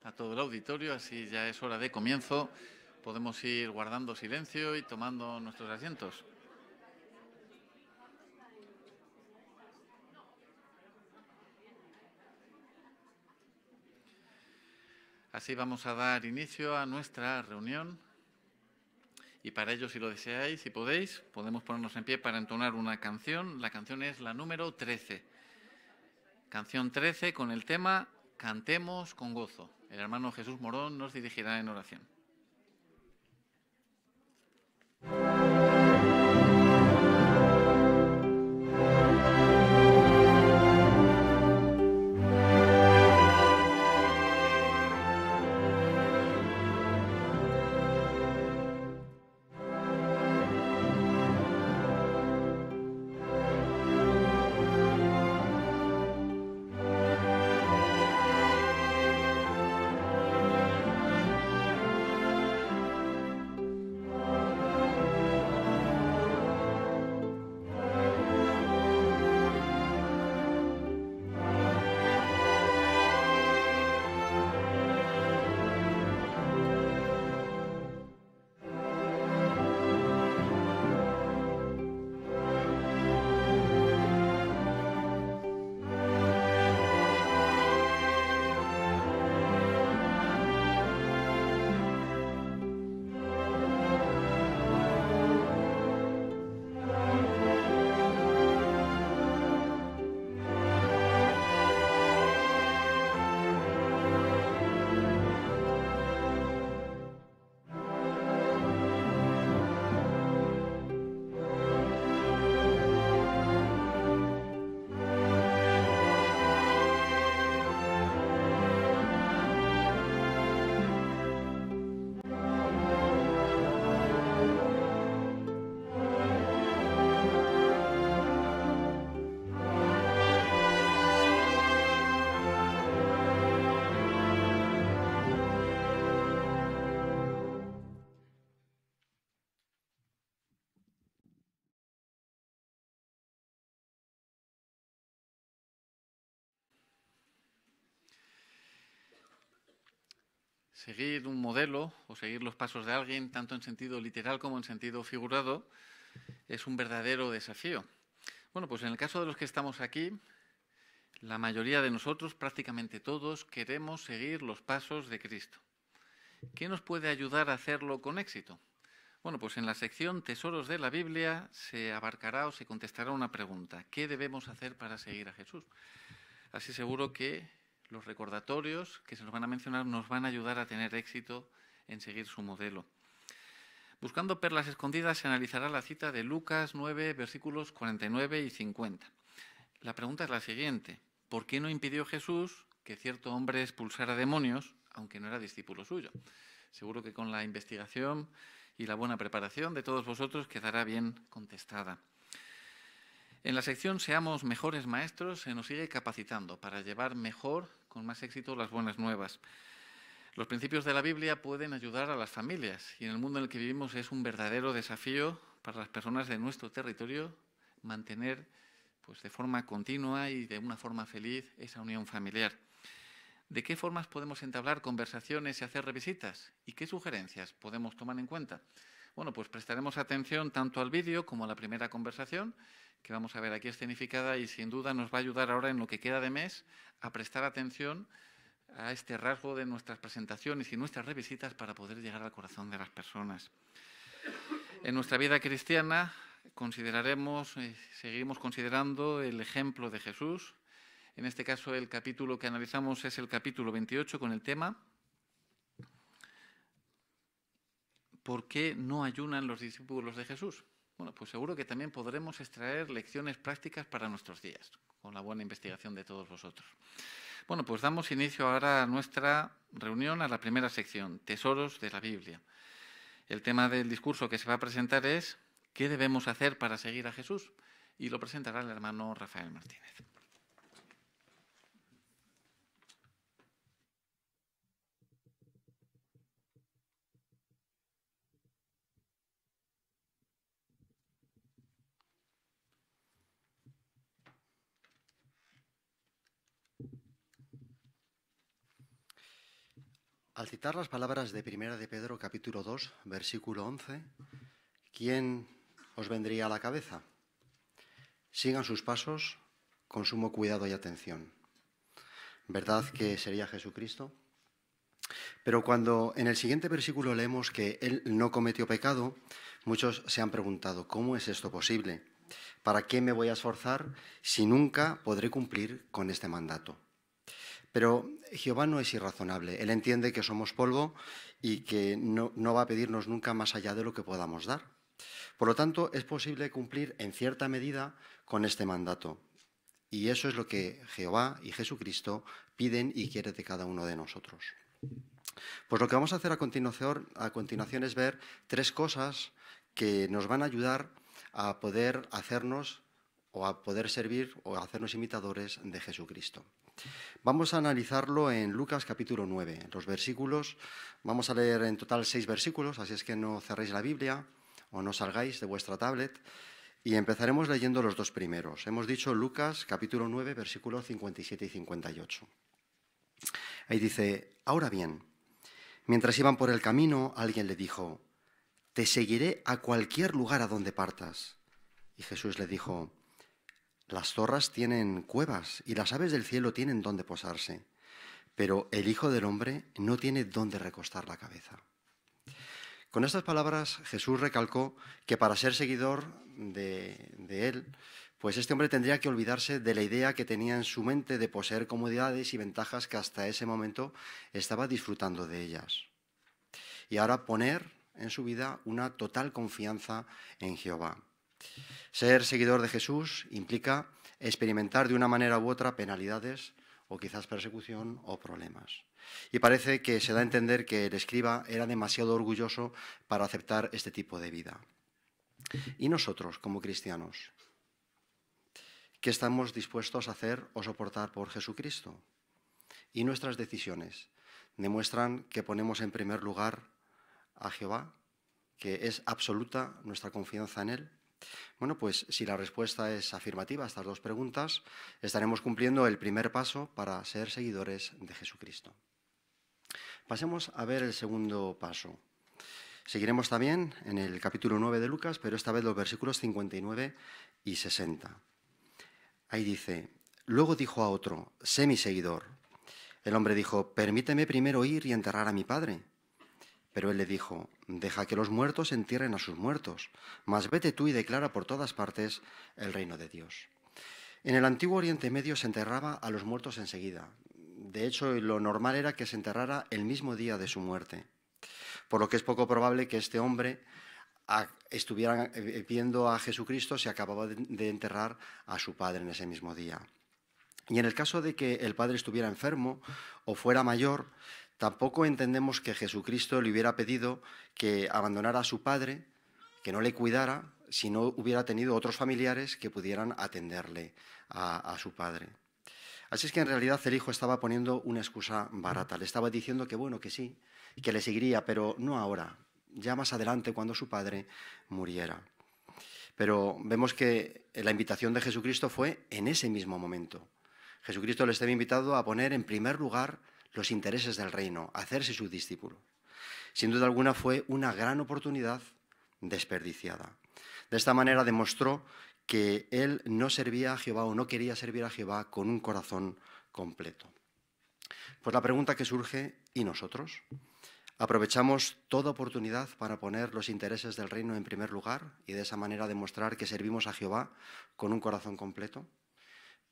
a todo el auditorio, así ya es hora de comienzo. Podemos ir guardando silencio y tomando nuestros asientos. Así vamos a dar inicio a nuestra reunión y para ello, si lo deseáis, si podéis, podemos ponernos en pie para entonar una canción. La canción es la número 13. Canción 13 con el tema Cantemos con gozo. El hermano Jesús Morón nos dirigirá en oración. Seguir un modelo o seguir los pasos de alguien, tanto en sentido literal como en sentido figurado, es un verdadero desafío. Bueno, pues en el caso de los que estamos aquí, la mayoría de nosotros, prácticamente todos, queremos seguir los pasos de Cristo. ¿Qué nos puede ayudar a hacerlo con éxito? Bueno, pues en la sección Tesoros de la Biblia se abarcará o se contestará una pregunta. ¿Qué debemos hacer para seguir a Jesús? Así seguro que los recordatorios que se nos van a mencionar nos van a ayudar a tener éxito en seguir su modelo. Buscando perlas escondidas se analizará la cita de Lucas 9, versículos 49 y 50. La pregunta es la siguiente. ¿Por qué no impidió Jesús que cierto hombre expulsara demonios, aunque no era discípulo suyo? Seguro que con la investigación y la buena preparación de todos vosotros quedará bien contestada. En la sección Seamos mejores maestros se nos sigue capacitando para llevar mejor, con más éxito, las buenas nuevas. Los principios de la Biblia pueden ayudar a las familias y en el mundo en el que vivimos es un verdadero desafío para las personas de nuestro territorio mantener de forma continua y de una forma feliz esa unión familiar. ¿De qué formas podemos entablar conversaciones y hacer revisitas? ¿Y qué sugerencias podemos tomar en cuenta? Bueno, pues prestaremos atención tanto al vídeo como a la primera conversación, que vamos a ver aquí escenificada y sin duda nos va a ayudar ahora en lo que queda de mes a prestar atención a este rasgo de nuestras presentaciones y nuestras revisitas para poder llegar al corazón de las personas. En nuestra vida cristiana seguimos considerando el ejemplo de Jesús. En este caso, el capítulo que analizamos es el capítulo 28 con el tema ¿por qué no ayunan los discípulos de Jesús? Bueno, pues seguro que también podremos extraer lecciones prácticas para nuestros días, con la buena investigación de todos vosotros. Bueno, pues damos inicio ahora a nuestra reunión, a la primera sección, Tesoros de la Biblia. El tema del discurso que se va a presentar es ¿qué debemos hacer para seguir a Jesús? Y lo presentará el hermano Rafael Martínez. Al citar las palabras de Primera de Pedro, capítulo 2, versículo 11, ¿quién os vendría a la cabeza? Sigan sus pasos con sumo cuidado y atención. ¿Verdad que sería Jesucristo? Pero cuando en el siguiente versículo leemos que Él no cometió pecado, muchos se han preguntado, ¿cómo es esto posible? ¿Para qué me voy a esforzar si nunca podré cumplir con este mandato? Pero Jehová no es irrazonable. Él entiende que somos polvo y que no va a pedirnos nunca más allá de lo que podamos dar. Por lo tanto, es posible cumplir en cierta medida con este mandato. Y eso es lo que Jehová y Jesucristo piden y quieren de cada uno de nosotros. Pues lo que vamos a hacer a continuación es ver tres cosas que nos van a ayudar a poder hacernos o a poder servir o a hacernos imitadores de Jesucristo. Vamos a analizarlo en Lucas capítulo 9. Los versículos, vamos a leer en total 6 versículos, así es que no cerréis la Biblia o no salgáis de vuestra tablet. Y empezaremos leyendo los dos primeros. Hemos dicho Lucas capítulo 9, versículos 57 y 58. Ahí dice, ahora bien, mientras iban por el camino, alguien le dijo, te seguiré a cualquier lugar a donde partas. Y Jesús le dijo, las zorras tienen cuevas y las aves del cielo tienen donde posarse, pero el Hijo del Hombre no tiene donde recostar la cabeza. Con estas palabras Jesús recalcó que para ser seguidor de Él, pues este hombre tendría que olvidarse de la idea que tenía en su mente de poseer comodidades y ventajas que hasta ese momento estaba disfrutando de ellas. Y ahora poner en su vida una total confianza en Jehová. Ser seguidor de Jesús implica experimentar de una manera u otra penalidades o quizás persecución o problemas. Y parece que se da a entender que el escriba era demasiado orgulloso para aceptar este tipo de vida. ¿Y nosotros, como cristianos, qué estamos dispuestos a hacer o soportar por Jesucristo? ¿Y nuestras decisiones demuestran que ponemos en primer lugar a Jehová, que es absoluta nuestra confianza en Él? Bueno, pues si la respuesta es afirmativa a estas dos preguntas, estaremos cumpliendo el primer paso para ser seguidores de Jesucristo. Pasemos a ver el segundo paso. Seguiremos también en el capítulo 9 de Lucas, pero esta vez los versículos 59 y 60. Ahí dice, luego dijo a otro, sé mi seguidor. El hombre dijo, permíteme primero ir y enterrar a mi padre. Pero él le dijo, deja que los muertos entierren a sus muertos, mas vete tú y declara por todas partes el reino de Dios. En el antiguo Oriente Medio se enterraba a los muertos enseguida. De hecho, lo normal era que se enterrara el mismo día de su muerte, por lo que es poco probable que este hombre estuviera viendo a Jesucristo si acababa de enterrar a su padre en ese mismo día. Y en el caso de que el padre estuviera enfermo o fuera mayor, tampoco entendemos que Jesucristo le hubiera pedido que abandonara a su padre, que no le cuidara, si no hubiera tenido otros familiares que pudieran atenderle a su padre. Así es que en realidad el hijo estaba poniendo una excusa barata. Le estaba diciendo que bueno, que sí, que le seguiría, pero no ahora, ya más adelante cuando su padre muriera. Pero vemos que la invitación de Jesucristo fue en ese mismo momento. Jesucristo le estaba invitado a poner en primer lugar los intereses del reino, a hacerse su discípulo. Sin duda alguna fue una gran oportunidad desperdiciada. De esta manera demostró que él no servía a Jehová o no quería servir a Jehová con un corazón completo. Pues la pregunta que surge, ¿y nosotros? ¿Aprovechamos toda oportunidad para poner los intereses del reino en primer lugar y de esa manera demostrar que servimos a Jehová con un corazón completo?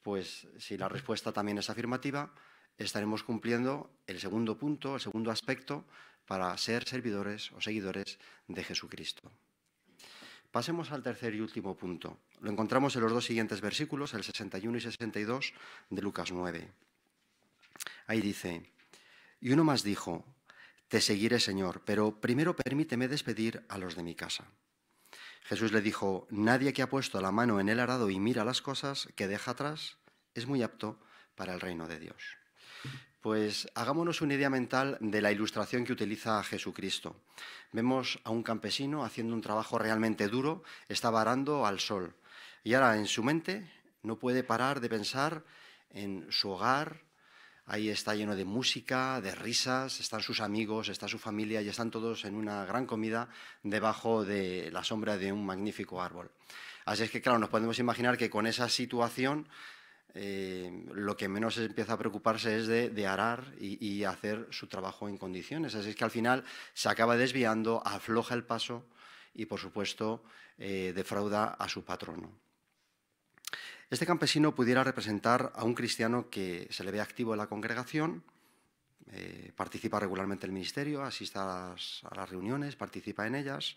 Pues si la respuesta también es afirmativa, estaremos cumpliendo el segundo punto, el segundo aspecto para ser servidores o seguidores de Jesucristo. Pasemos al tercer y último punto. Lo encontramos en los dos siguientes versículos, el 61 y 62 de Lucas 9. Ahí dice, y uno más dijo, te seguiré, Señor, pero primero permíteme despedir a los de mi casa. Jesús le dijo, nadie que ha puesto la mano en el arado y mira las cosas que deja atrás es muy apto para el reino de Dios. Pues hagámonos una idea mental de la ilustración que utiliza Jesucristo. Vemos a un campesino haciendo un trabajo realmente duro, estaba arando al sol. Y ahora en su mente no puede parar de pensar en su hogar, Ahí está lleno de música, de risas, están sus amigos, está su familia y están todos en una gran comida debajo de la sombra de un magnífico árbol. Así es que, claro, nos podemos imaginar que con esa situación lo que menos empieza a preocuparse es de arar y hacer su trabajo en condiciones. Así es que al final se acaba desviando, afloja el paso y, por supuesto, defrauda a su patrono. Este campesino pudiera representar a un cristiano que se le ve activo en la congregación, participa regularmente en el ministerio, asiste a las reuniones, participa en ellas,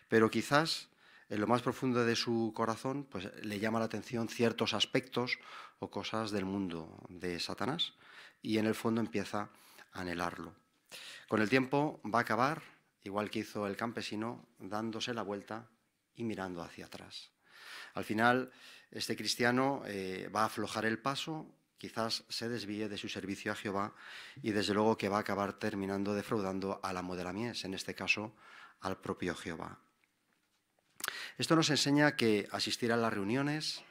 pero quizás en lo más profundo de su corazón pues, le llama la atención ciertos aspectos o cosas del mundo de Satanás y en el fondo empieza a anhelarlo. Con el tiempo va a acabar, igual que hizo el campesino, dándose la vuelta y mirando hacia atrás. Al final, este cristiano va a aflojar el paso, quizás se desvíe de su servicio a Jehová y desde luego que va a acabar terminando defraudando al amo de la mies, en este caso al propio Jehová. Esto nos enseña que asistir a las reuniones,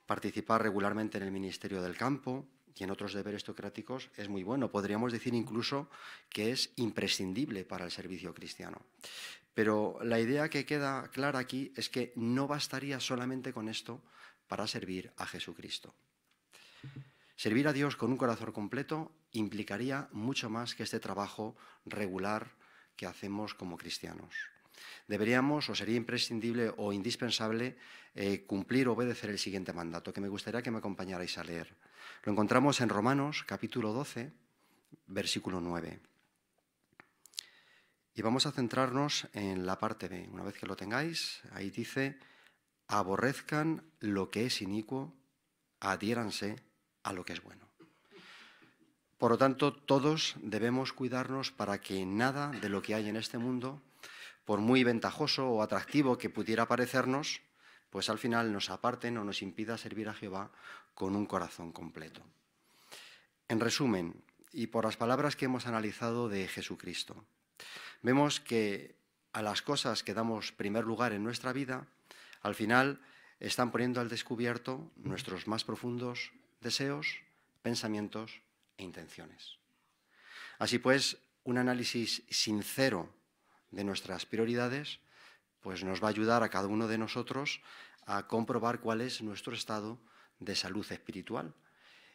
participar regularmente en el ministerio del campo y en otros deberes teocráticos es muy bueno. Podríamos decir incluso que es imprescindible para el servicio cristiano. Pero la idea que queda clara aquí es que no bastaría solamente con esto para servir a Jesucristo. Servir a Dios con un corazón completo implicaría mucho más que este trabajo regular que hacemos como cristianos. Deberíamos, o sería imprescindible o indispensable, cumplir o obedecer el siguiente mandato, que me gustaría que me acompañarais a leer. Lo encontramos en Romanos, capítulo 12, versículo 9. Y vamos a centrarnos en la parte B. Una vez que lo tengáis, ahí dice, aborrezcan lo que es inicuo, adhiéranse a lo que es bueno. Por lo tanto, todos debemos cuidarnos para que nada de lo que hay en este mundo, por muy ventajoso o atractivo que pudiera parecernos, pues al final nos aparten o nos impida servir a Jehová con un corazón completo. En resumen, y por las palabras que hemos analizado de Jesucristo, vemos que a las cosas que damos primer lugar en nuestra vida, al final están poniendo al descubierto nuestros más profundos deseos, pensamientos e intenciones. Así pues, un análisis sincero de nuestras prioridades pues nos va a ayudar a cada uno de nosotros a comprobar cuál es nuestro estado de salud espiritual.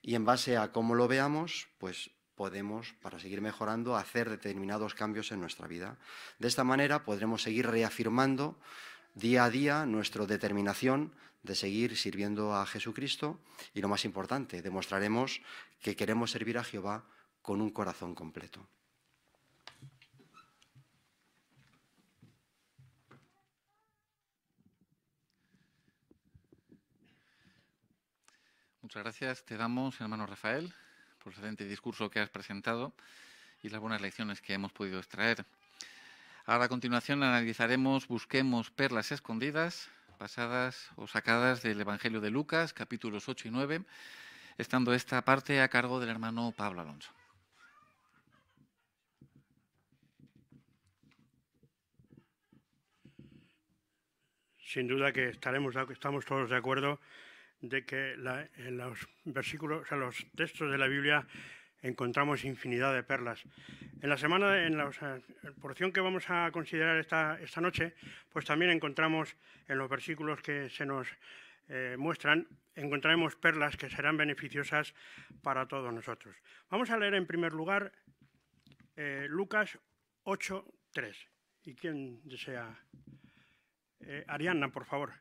Y en base a cómo lo veamos, pues podemos, para seguir mejorando, hacer determinados cambios en nuestra vida. De esta manera podremos seguir reafirmando día a día nuestra determinación de seguir sirviendo a Jesucristo y, lo más importante, demostraremos que queremos servir a Jehová con un corazón completo. Muchas gracias. Te damos, hermano Rafael, por el excelente discurso que has presentado y las buenas lecciones que hemos podido extraer. Ahora, a continuación, analizaremos Busquemos perlas escondidas, pasadas o sacadas del Evangelio de Lucas, capítulos 8 y 9, estando esta parte a cargo del hermano Pablo Alonso. Sin duda que estamos todos de acuerdo de que en los versículos, o sea, los textos de la Biblia encontramos infinidad de perlas. En la porción que vamos a considerar esta noche, pues también encontramos en los versículos que se nos muestran, encontraremos perlas que serán beneficiosas para todos nosotros. Vamos a leer en primer lugar Lucas 8:3. ¿Y quién desea? Arianna, por favor.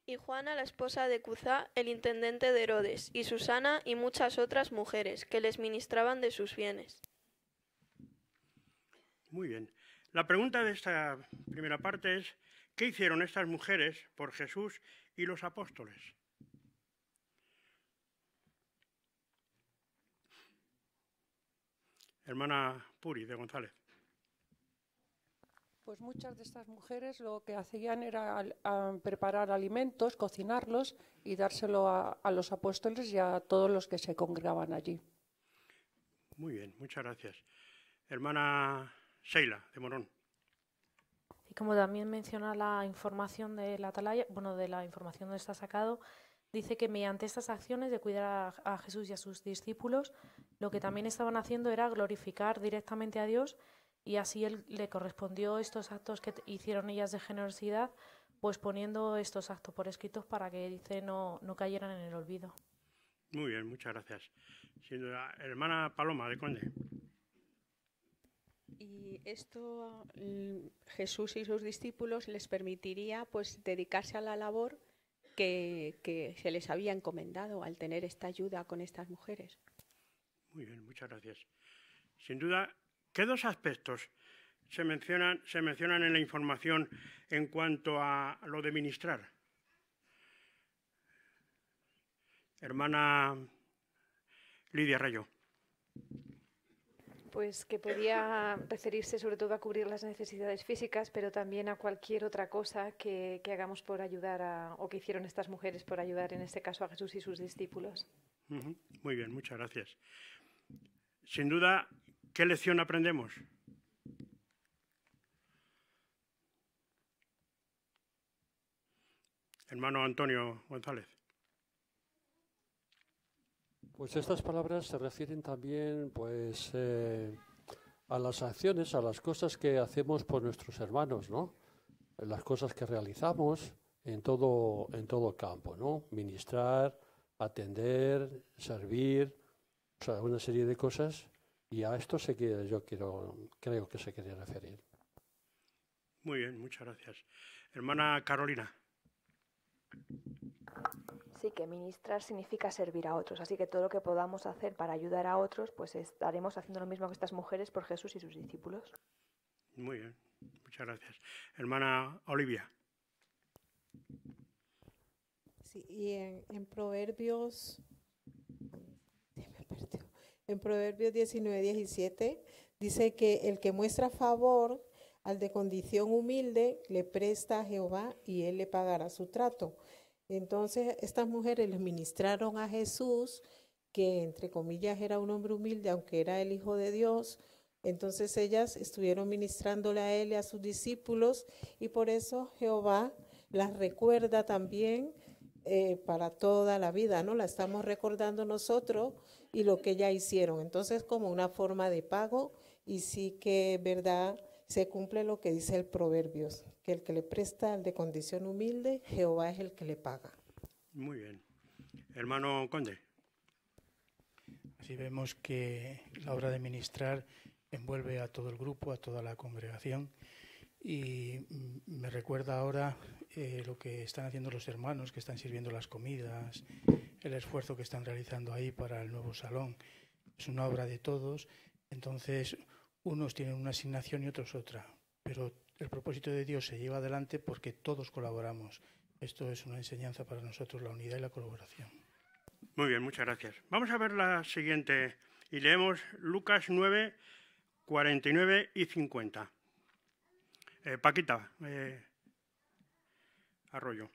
Y Juana, la esposa de Cuzá, el intendente de Herodes, y Susana y muchas otras mujeres que les ministraban de sus bienes. Muy bien. La pregunta de esta primera parte es, ¿qué hicieron estas mujeres por Jesús y los apóstoles? Hermana Puri, de González. Pues muchas de estas mujeres lo que hacían era preparar alimentos, cocinarlos y dárselo a los apóstoles y a todos los que se congregaban allí. Muy bien, muchas gracias. Hermana Sheila, de Morón. Y como también menciona la información de la atalaya, bueno, de la información donde está sacado, dice que mediante estas acciones de cuidar a Jesús y a sus discípulos, lo que también estaban haciendo era glorificar directamente a Dios, y así él le correspondió estos actos que hicieron ellas de generosidad, pues poniendo estos actos por escritos para que, dice, no cayeran en el olvido. Muy bien, muchas gracias. Sin duda, hermana Paloma de Conde. Y esto Jesús y sus discípulos les permitiría pues dedicarse a la labor que se les había encomendado al tener esta ayuda con estas mujeres. Muy bien, muchas gracias. Sin duda, ¿qué dos aspectos se mencionan en la información en cuanto a lo de ministrar? Hermana Lidia Rayo. Pues que podía referirse sobre todo a cubrir las necesidades físicas, pero también a cualquier otra cosa que hagamos por ayudar o que hicieron estas mujeres por ayudar, en este caso, a Jesús y sus discípulos. Muy bien, muchas gracias. Sin duda, ¿qué lección aprendemos? Hermano Antonio González. Pues estas palabras se refieren también pues, a las acciones, a las cosas que hacemos por nuestros hermanos, ¿no? Las cosas que realizamos en todo campo, ¿no? Ministrar, atender, servir, o sea, una serie de cosas, y a esto creo que se quería referir. Muy bien, muchas gracias. Hermana Carolina. Sí, que ministrar significa servir a otros, así que todo lo que podamos hacer para ayudar a otros, pues estaremos haciendo lo mismo que estas mujeres por Jesús y sus discípulos. Muy bien, muchas gracias. Hermana Olivia. Sí, y en Proverbios 19:17 dice que el que muestra favor al de condición humilde le presta a Jehová y él le pagará su trato. Entonces, estas mujeres les ministraron a Jesús, que entre comillas era un hombre humilde, aunque era el Hijo de Dios. Entonces, ellas estuvieron ministrándole a él y a sus discípulos, y por eso Jehová las recuerda también para toda la vida, ¿no? La estamos recordando nosotros y lo que ellas hicieron. Entonces, como una forma de pago, y sí que, ¿verdad?, se cumple lo que dice el Proverbios, que el que le presta al de condición humilde, Jehová es el que le paga. Muy bien. Hermano Conde. Así vemos que la obra de ministrar envuelve a todo el grupo, a toda la congregación, y me recuerda ahora lo que están haciendo los hermanos que están sirviendo las comidas, el esfuerzo que están realizando ahí para el nuevo salón. Es una obra de todos, entonces unos tienen una asignación y otros otra, pero el propósito de Dios se lleva adelante porque todos colaboramos. Esto es una enseñanza para nosotros, la unidad y la colaboración. Muy bien, muchas gracias. Vamos a ver la siguiente y leemos Lucas 9, 49 y 50. Paquita, Arroyo.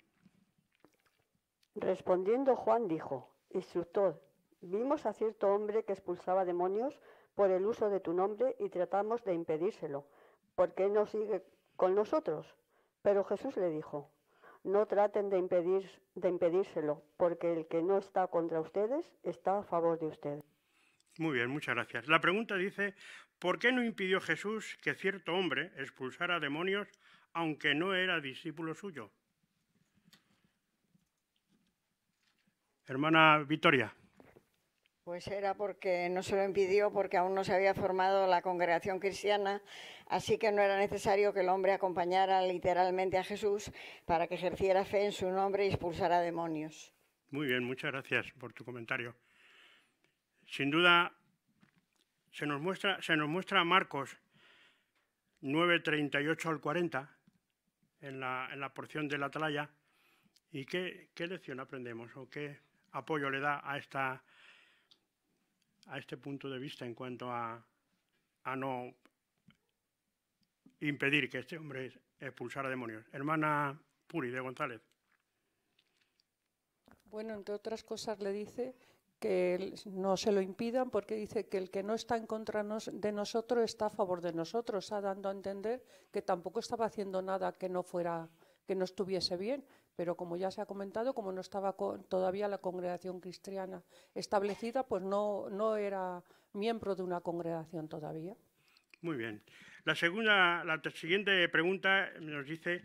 Respondiendo Juan dijo: Instructor, vimos a cierto hombre que expulsaba demonios por el uso de tu nombre y tratamos de impedírselo. ¿Por qué no sigue con nosotros? Pero Jesús le dijo: no traten de impedírselo, porque el que no está contra ustedes está a favor de ustedes. Muy bien, muchas gracias. La pregunta dice: ¿por qué no impidió Jesús que cierto hombre expulsara demonios aunque no era discípulo suyo? Hermana Victoria. Pues era porque no se lo impidió, porque aún no se había formado la congregación cristiana, así que no era necesario que el hombre acompañara literalmente a Jesús para que ejerciera fe en su nombre y expulsara demonios. Muy bien, muchas gracias por tu comentario. Sin duda, se nos muestra Marcos 9, 38 al 40, en la porción de la atalaya. ¿Y qué lección aprendemos o qué apoyo le da a este punto de vista en cuanto a no impedir que este hombre expulsara demonios? Hermana Puri de González. Bueno, entre otras cosas le dice que no se lo impidan, porque dice que el que no está en contra de nosotros está a favor de nosotros, dando a entender que tampoco estaba haciendo nada que no estuviese bien, pero como ya se ha comentado, como no estaba todavía la congregación cristiana establecida, pues no era miembro de una congregación todavía. Muy bien. La siguiente pregunta nos dice,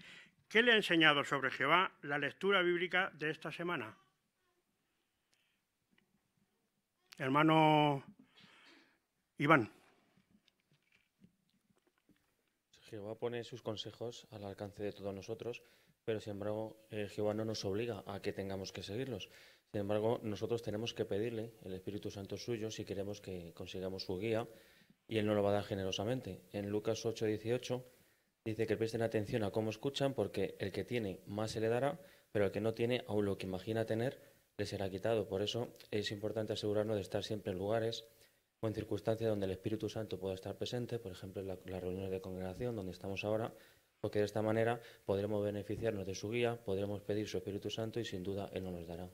¿qué le ha enseñado sobre Jehová la lectura bíblica de esta semana? Hermano Iván. Jehová pone sus consejos al alcance de todos nosotros, pero sin embargo Jehová no nos obliga a que tengamos que seguirlos. Sin embargo, nosotros tenemos que pedirle el Espíritu Santo suyo si queremos que consigamos su guía, y Él nos lo va a dar generosamente. En Lucas 8:18 dice que presten atención a cómo escuchan, porque el que tiene más se le dará, pero el que no tiene, aun lo que imagina tener, le será quitado. Por eso es importante asegurarnos de estar siempre en lugares o en circunstancias donde el Espíritu Santo pueda estar presente, por ejemplo en las reuniones de congregación donde estamos ahora, porque de esta manera podremos beneficiarnos de su guía, podremos pedir su Espíritu Santo y sin duda Él nos los dará.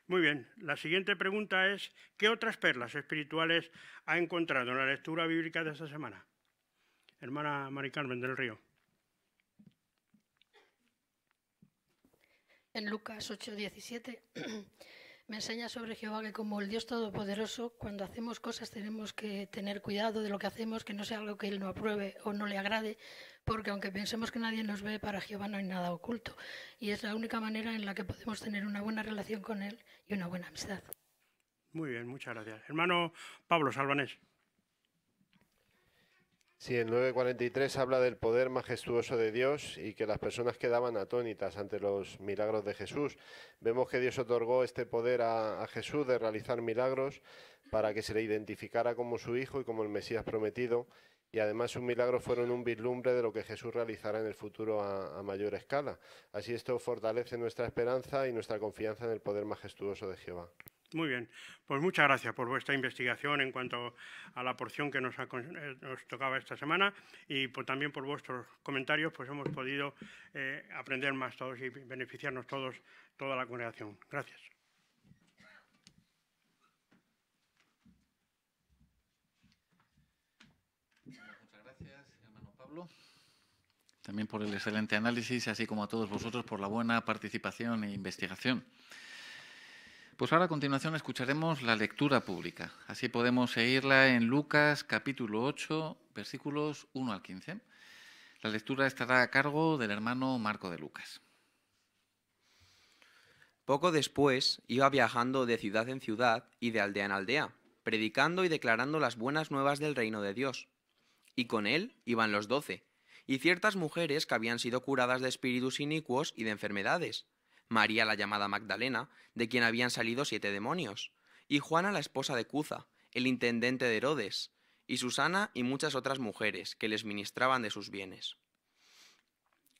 Muy bien. La siguiente pregunta es, ¿qué otras perlas espirituales ha encontrado en la lectura bíblica de esta semana? Hermana Mari Carmen del Río. En Lucas 8:17 me enseña sobre Jehová que como el Dios Todopoderoso, cuando hacemos cosas tenemos que tener cuidado de lo que hacemos, que no sea algo que Él no apruebe o no le agrade, porque aunque pensemos que nadie nos ve, para Jehová no hay nada oculto. Y es la única manera en la que podemos tener una buena relación con Él y una buena amistad. Muy bien, muchas gracias. Hermano Pablo Salvanés. Sí, el 9:43 habla del poder majestuoso de Dios y que las personas quedaban atónitas ante los milagros de Jesús. Vemos que Dios otorgó este poder a Jesús de realizar milagros para que se le identificara como su Hijo y como el Mesías prometido, y además sus milagros fueron un vislumbre de lo que Jesús realizará en el futuro a mayor escala. Así esto fortalece nuestra esperanza y nuestra confianza en el poder majestuoso de Jehová. Muy bien, pues muchas gracias por vuestra investigación en cuanto a la porción que nos tocaba esta semana, y también por vuestros comentarios, pues hemos podido aprender más todos y beneficiarnos todos, toda la congregación. Gracias. Muchas gracias, hermano Pablo, también por el excelente análisis, así como a todos vosotros por la buena participación e investigación. Pues ahora a continuación escucharemos la lectura pública. Así podemos seguirla en Lucas capítulo 8, versículos 1 al 15. La lectura estará a cargo del hermano Marco de Lucas. Poco después iba viajando de ciudad en ciudad y de aldea en aldea, predicando y declarando las buenas nuevas del reino de Dios. Y con él iban los 12, y ciertas mujeres que habían sido curadas de espíritus inicuos y de enfermedades. María la llamada Magdalena, de quien habían salido 7 demonios, y Juana la esposa de Cuza, el intendente de Herodes, y Susana y muchas otras mujeres que les ministraban de sus bienes.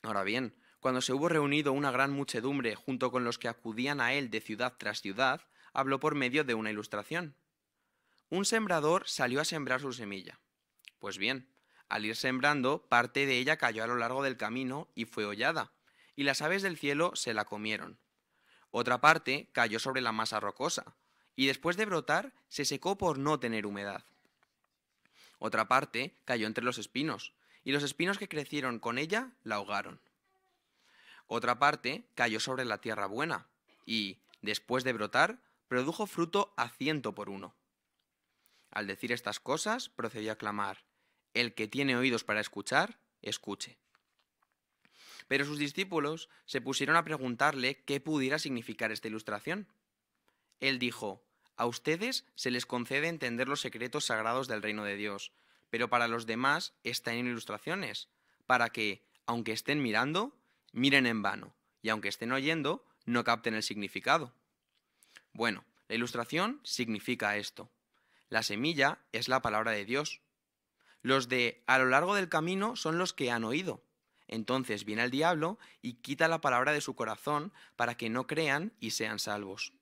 Ahora bien, cuando se hubo reunido una gran muchedumbre junto con los que acudían a él de ciudad tras ciudad, habló por medio de una ilustración. Un sembrador salió a sembrar su semilla. Pues bien, al ir sembrando, parte de ella cayó a lo largo del camino y fue hollada, y las aves del cielo se la comieron. Otra parte cayó sobre la masa rocosa, y después de brotar se secó por no tener humedad. Otra parte cayó entre los espinos, y los espinos que crecieron con ella la ahogaron. Otra parte cayó sobre la tierra buena, y, después de brotar, produjo fruto a 100 por 1. Al decir estas cosas, procedió a clamar: «El que tiene oídos para escuchar, escuche». Pero sus discípulos se pusieron a preguntarle qué pudiera significar esta ilustración. Él dijo: «A ustedes se les concede entender los secretos sagrados del reino de Dios, pero para los demás están en ilustraciones, para que, aunque estén mirando, miren en vano, y aunque estén oyendo, no capten el significado». Bueno, la ilustración significa esto. La semilla es la palabra de Dios. Los de a lo largo del camino son los que han oído. Entonces viene el diablo y quita la palabra de su corazón para que no crean y sean salvos.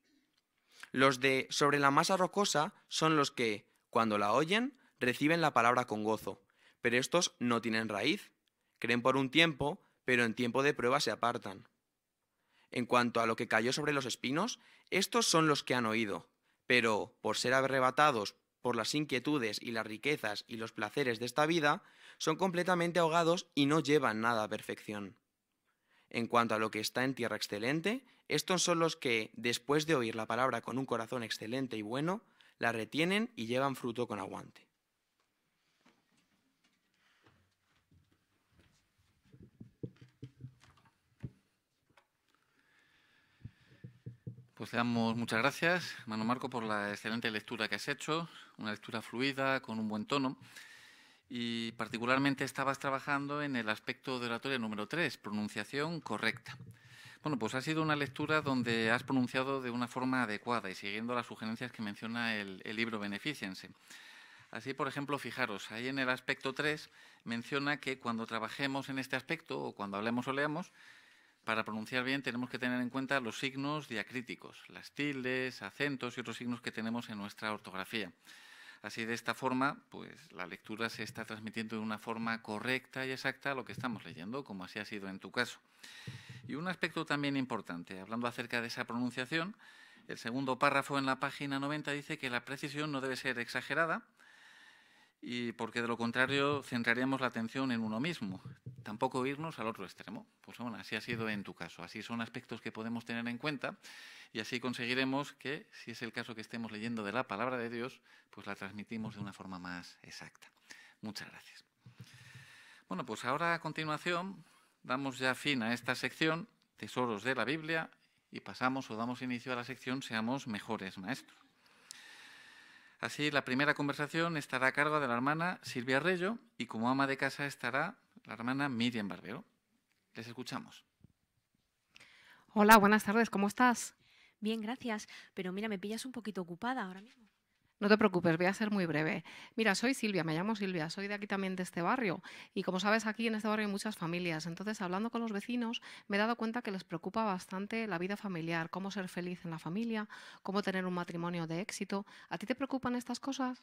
Los de sobre la masa rocosa son los que, cuando la oyen, reciben la palabra con gozo, pero estos no tienen raíz. Creen por un tiempo, pero en tiempo de prueba se apartan. En cuanto a lo que cayó sobre los espinos, estos son los que han oído, pero por ser arrebatados por las inquietudes y las riquezas y los placeres de esta vida, son completamente ahogados y no llevan nada a perfección. En cuanto a lo que está en tierra excelente, estos son los que, después de oír la palabra con un corazón excelente y bueno, la retienen y llevan fruto con aguante. Pues te damos muchas gracias, hermano Marco, por la excelente lectura que has hecho, una lectura fluida, con un buen tono. Y particularmente estabas trabajando en el aspecto de oratoria número 3, pronunciación correcta. Bueno, pues ha sido una lectura donde has pronunciado de una forma adecuada y siguiendo las sugerencias que menciona el libro Beneficiense. Así, por ejemplo, fijaros, ahí en el aspecto 3 menciona que cuando trabajemos en este aspecto o cuando hablemos o leamos, para pronunciar bien tenemos que tener en cuenta los signos diacríticos, las tildes, acentos y otros signos que tenemos en nuestra ortografía. Así, de esta forma, pues la lectura se está transmitiendo de una forma correcta y exacta a lo que estamos leyendo, como así ha sido en tu caso. Y un aspecto también importante, hablando acerca de esa pronunciación, el segundo párrafo en la página 90 dice que la precisión no debe ser exagerada, y porque de lo contrario centraríamos la atención en uno mismo, tampoco irnos al otro extremo. Pues bueno, así ha sido en tu caso, así son aspectos que podemos tener en cuenta y así conseguiremos que, si es el caso que estemos leyendo de la palabra de Dios, pues la transmitimos de una forma más exacta. Muchas gracias. Bueno, pues ahora a continuación damos ya fin a esta sección, Tesoros de la Biblia, y pasamos o damos inicio a la sección Seamos mejores maestros. Así, la primera conversación estará a cargo de la hermana Silvia Rello y como ama de casa estará la hermana Miriam Barbero. Les escuchamos. Hola, buenas tardes, ¿cómo estás? Bien, gracias. Pero mira, me pillas un poquito ocupada ahora mismo. No te preocupes, voy a ser muy breve. Mira, soy Silvia, me llamo Silvia, soy de aquí también de este barrio y como sabes aquí en este barrio hay muchas familias, entonces hablando con los vecinos me he dado cuenta que les preocupa bastante la vida familiar, cómo ser feliz en la familia, cómo tener un matrimonio de éxito. ¿A ti te preocupan estas cosas?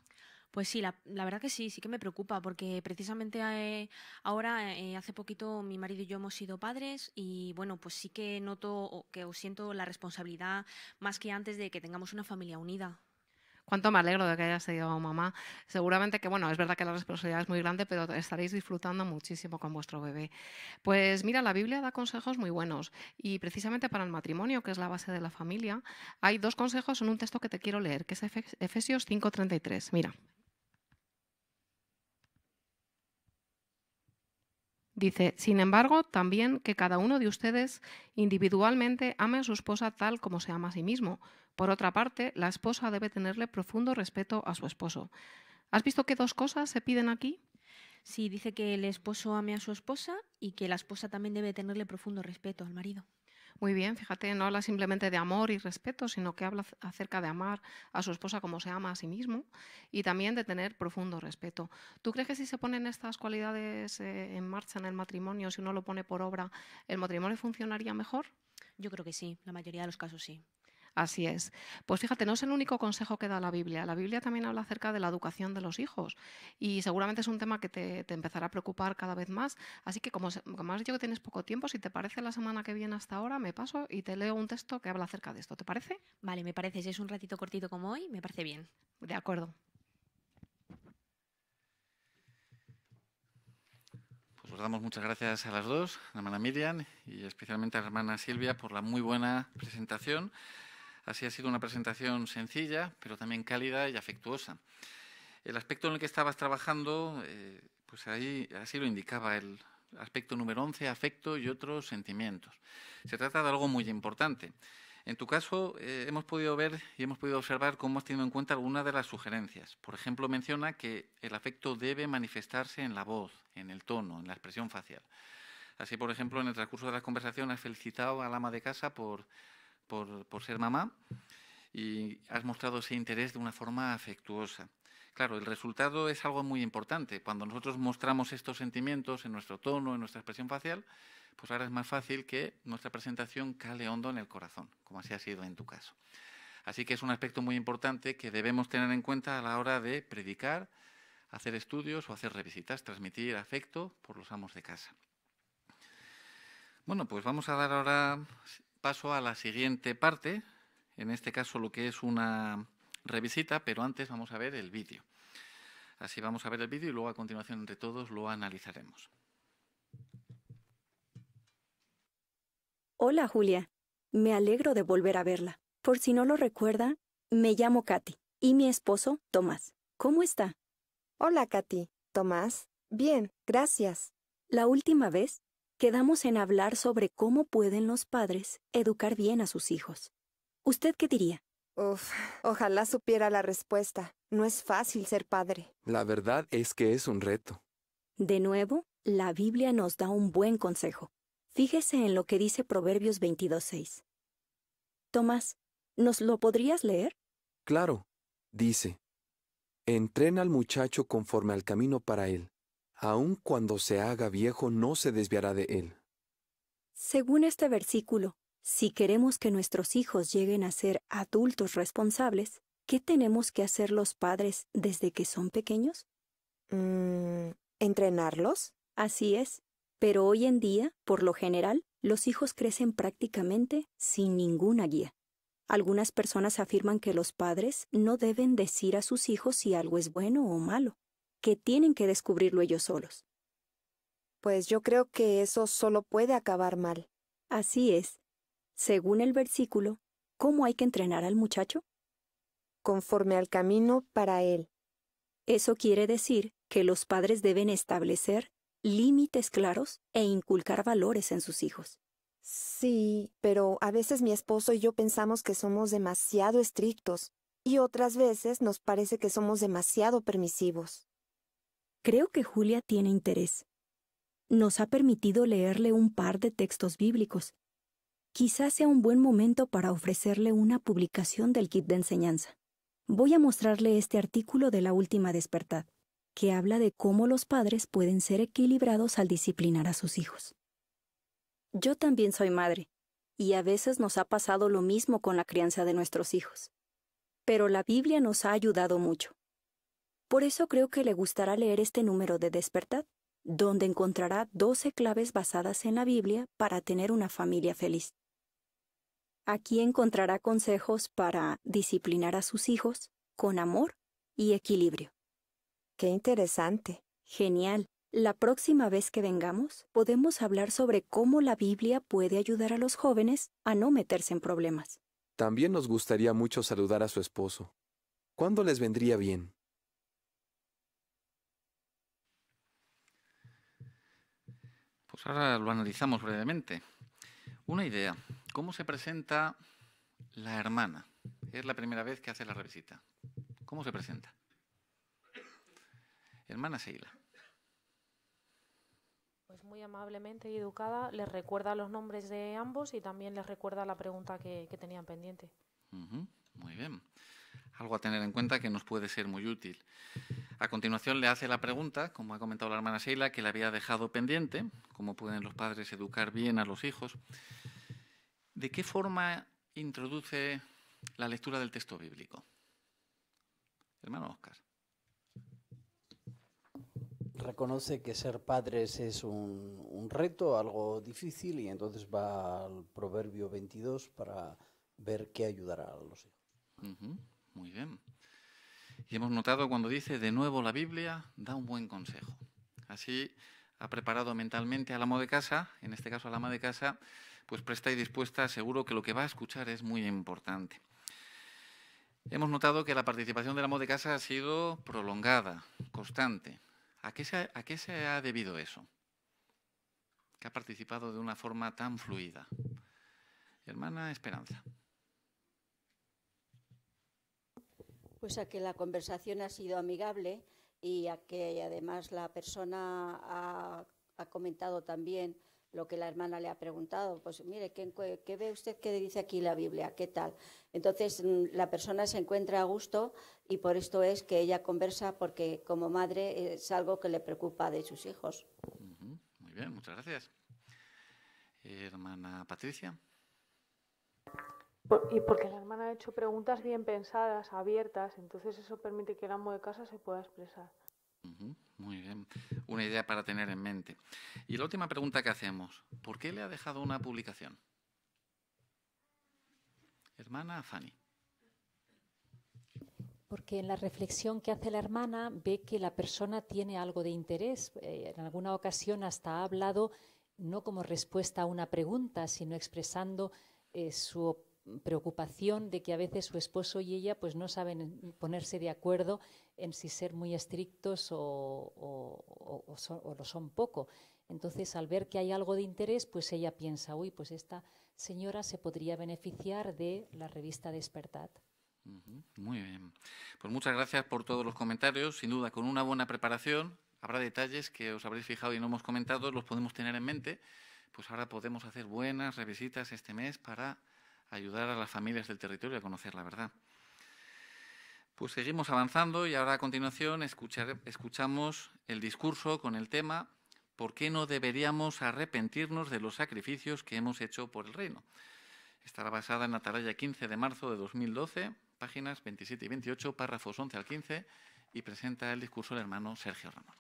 Pues sí, la verdad que sí que me preocupa porque precisamente ahora, hace poquito, mi marido y yo hemos sido padres y bueno, pues sí que noto que os siento la responsabilidad más que antes de que tengamos una familia unida. Cuánto me alegro de que hayas sido mamá. Seguramente que, bueno, es verdad que la responsabilidad es muy grande, pero estaréis disfrutando muchísimo con vuestro bebé. Pues mira, la Biblia da consejos muy buenos y precisamente para el matrimonio, que es la base de la familia, hay dos consejos en un texto que te quiero leer, que es Efesios 5:33. Mira. Dice, sin embargo, también que cada uno de ustedes individualmente ame a su esposa tal como se ama a sí mismo. Por otra parte, la esposa debe tenerle profundo respeto a su esposo. ¿Has visto qué dos cosas se piden aquí? Sí, dice que el esposo ame a su esposa y que la esposa también debe tenerle profundo respeto al marido. Muy bien, fíjate, no habla simplemente de amor y respeto, sino que habla acerca de amar a su esposa como se ama a sí mismo y también de tener profundo respeto. ¿Tú crees que si se ponen estas cualidades en marcha en el matrimonio, si uno lo pone por obra, el matrimonio funcionaría mejor? Yo creo que sí, la mayoría de los casos sí. Así es. Pues fíjate, no es el único consejo que da la Biblia. La Biblia también habla acerca de la educación de los hijos y seguramente es un tema que te empezará a preocupar cada vez más. Así que como has dicho que tienes poco tiempo, si te parece la semana que viene hasta ahora, me paso y te leo un texto que habla acerca de esto. ¿Te parece? Vale, me parece. Si es un ratito cortito como hoy, me parece bien. De acuerdo. Pues os damos muchas gracias a las dos, a la hermana Miriam y especialmente a la hermana Silvia por la muy buena presentación. Así ha sido una presentación sencilla, pero también cálida y afectuosa. El aspecto en el que estabas trabajando, pues ahí así lo indicaba el aspecto número 11, afecto y otros sentimientos. Se trata de algo muy importante. En tu caso, hemos podido ver y hemos podido observar cómo has tenido en cuenta algunas de las sugerencias. Por ejemplo, menciona que el afecto debe manifestarse en la voz, en el tono, en la expresión facial. Así, por ejemplo, en el transcurso de la conversación has felicitado al ama de casa por ser mamá y has mostrado ese interés de una forma afectuosa. Claro, el resultado es algo muy importante. Cuando nosotros mostramos estos sentimientos en nuestro tono, en nuestra expresión facial, pues ahora es más fácil que nuestra presentación cale hondo en el corazón, como así ha sido en tu caso. Así que es un aspecto muy importante que debemos tener en cuenta a la hora de predicar, hacer estudios o hacer revisitas, transmitir afecto por los amos de casa. Bueno, pues vamos a dar ahora paso a la siguiente parte, en este caso lo que es una revisita, pero antes vamos a ver el vídeo. Así vamos a ver el vídeo y luego a continuación entre todos lo analizaremos. Hola, Julia. Me alegro de volver a verla. Por si no lo recuerda, me llamo Katy y mi esposo, Tomás. ¿Cómo está? Hola, Katy. ¿Tomás? Bien, gracias. La última vez quedamos en hablar sobre cómo pueden los padres educar bien a sus hijos. ¿Usted qué diría? Ojalá supiera la respuesta. No es fácil ser padre. La verdad es que es un reto. De nuevo, la Biblia nos da un buen consejo. Fíjese en lo que dice Proverbios 22:6. Tomás, ¿nos lo podrías leer? Claro, dice, entrena al muchacho conforme al camino para él. Aun cuando se haga viejo no se desviará de él. Según este versículo, si queremos que nuestros hijos lleguen a ser adultos responsables, ¿qué tenemos que hacer los padres desde que son pequeños? ¿Entrenarlos? Así es, pero hoy en día, por lo general, los hijos crecen prácticamente sin ninguna guía. Algunas personas afirman que los padres no deben decir a sus hijos si algo es bueno o malo, que tienen que descubrirlo ellos solos. Pues yo creo que eso solo puede acabar mal. Así es. Según el versículo, ¿cómo hay que entrenar al muchacho? Conforme al camino para él. Eso quiere decir que los padres deben establecer límites claros e inculcar valores en sus hijos. Sí, pero a veces mi esposo y yo pensamos que somos demasiado estrictos y otras veces nos parece que somos demasiado permisivos. Creo que Julia tiene interés. Nos ha permitido leerle un par de textos bíblicos. Quizás sea un buen momento para ofrecerle una publicación del kit de enseñanza. Voy a mostrarle este artículo de La Última Despertad, que habla de cómo los padres pueden ser equilibrados al disciplinar a sus hijos. Yo también soy madre, y a veces nos ha pasado lo mismo con la crianza de nuestros hijos. Pero la Biblia nos ha ayudado mucho. Por eso creo que le gustará leer este número de Despertad, donde encontrará 12 claves basadas en la Biblia para tener una familia feliz. Aquí encontrará consejos para disciplinar a sus hijos con amor y equilibrio. ¡Qué interesante! Genial. La próxima vez que vengamos, podemos hablar sobre cómo la Biblia puede ayudar a los jóvenes a no meterse en problemas. También nos gustaría mucho saludar a su esposo. ¿Cuándo les vendría bien? Pues ahora lo analizamos brevemente. Una idea. ¿Cómo se presenta la hermana? Es la primera vez que hace la revisita. ¿Cómo se presenta? Hermana Sheila. Pues muy amablemente y educada les recuerda los nombres de ambos y también les recuerda la pregunta que tenían pendiente. Muy bien. Algo a tener en cuenta que nos puede ser muy útil. A continuación le hace la pregunta, como ha comentado la hermana Sheila, que le había dejado pendiente, cómo pueden los padres educar bien a los hijos. ¿De qué forma introduce la lectura del texto bíblico? Hermano Óscar. Reconoce que ser padres es un reto, algo difícil, y entonces va al Proverbio 22 para ver qué ayudará a los hijos. Muy bien. Y hemos notado cuando dice de nuevo la Biblia, da un buen consejo. Así ha preparado mentalmente al amo de casa, en este caso a la ama de casa, pues presta y dispuesta, seguro que lo que va a escuchar es muy importante. Hemos notado que la participación del amo de casa ha sido prolongada, constante. ¿A qué se ha debido eso? Que ha participado de una forma tan fluida. Hermana Esperanza. Pues a que la conversación ha sido amigable y a que además la persona ha comentado también lo que la hermana le ha preguntado. Pues mire, ¿qué ve usted que dice aquí la Biblia? ¿Qué tal? Entonces la persona se encuentra a gusto y por esto es que ella conversa, porque como madre es algo que le preocupa de sus hijos. Muy bien, muchas gracias. Hermana Patricia. Y porque la hermana ha hecho preguntas bien pensadas, abiertas, entonces eso permite que el amo de casa se pueda expresar. Muy bien, una idea para tener en mente. Y la última pregunta que hacemos, ¿por qué le ha dejado una publicación? Hermana Fanny. Porque en la reflexión que hace la hermana ve que la persona tiene algo de interés. En alguna ocasión hasta ha hablado no como respuesta a una pregunta, sino expresando su preocupación de que a veces su esposo y ella pues no saben ponerse de acuerdo en si ser muy estrictos o lo son poco. Entonces, al ver que hay algo de interés, pues ella piensa, uy, pues esta señora se podría beneficiar de la revista Despertad. Muy bien. Pues muchas gracias por todos los comentarios. Sin duda, con una buena preparación, habrá detalles que os habréis fijado y no hemos comentado, los podemos tener en mente. Pues ahora podemos hacer buenas revisitas este mes para ayudar a las familias del territorio a conocer la verdad. Pues seguimos avanzando y ahora a continuación escuchamos el discurso con el tema ¿por qué no deberíamos arrepentirnos de los sacrificios que hemos hecho por el reino? Estará basada en Atalaya 15 de marzo de 2012, páginas 27 y 28, párrafos 11 al 15, y presenta el discurso el hermano Sergio Ramón.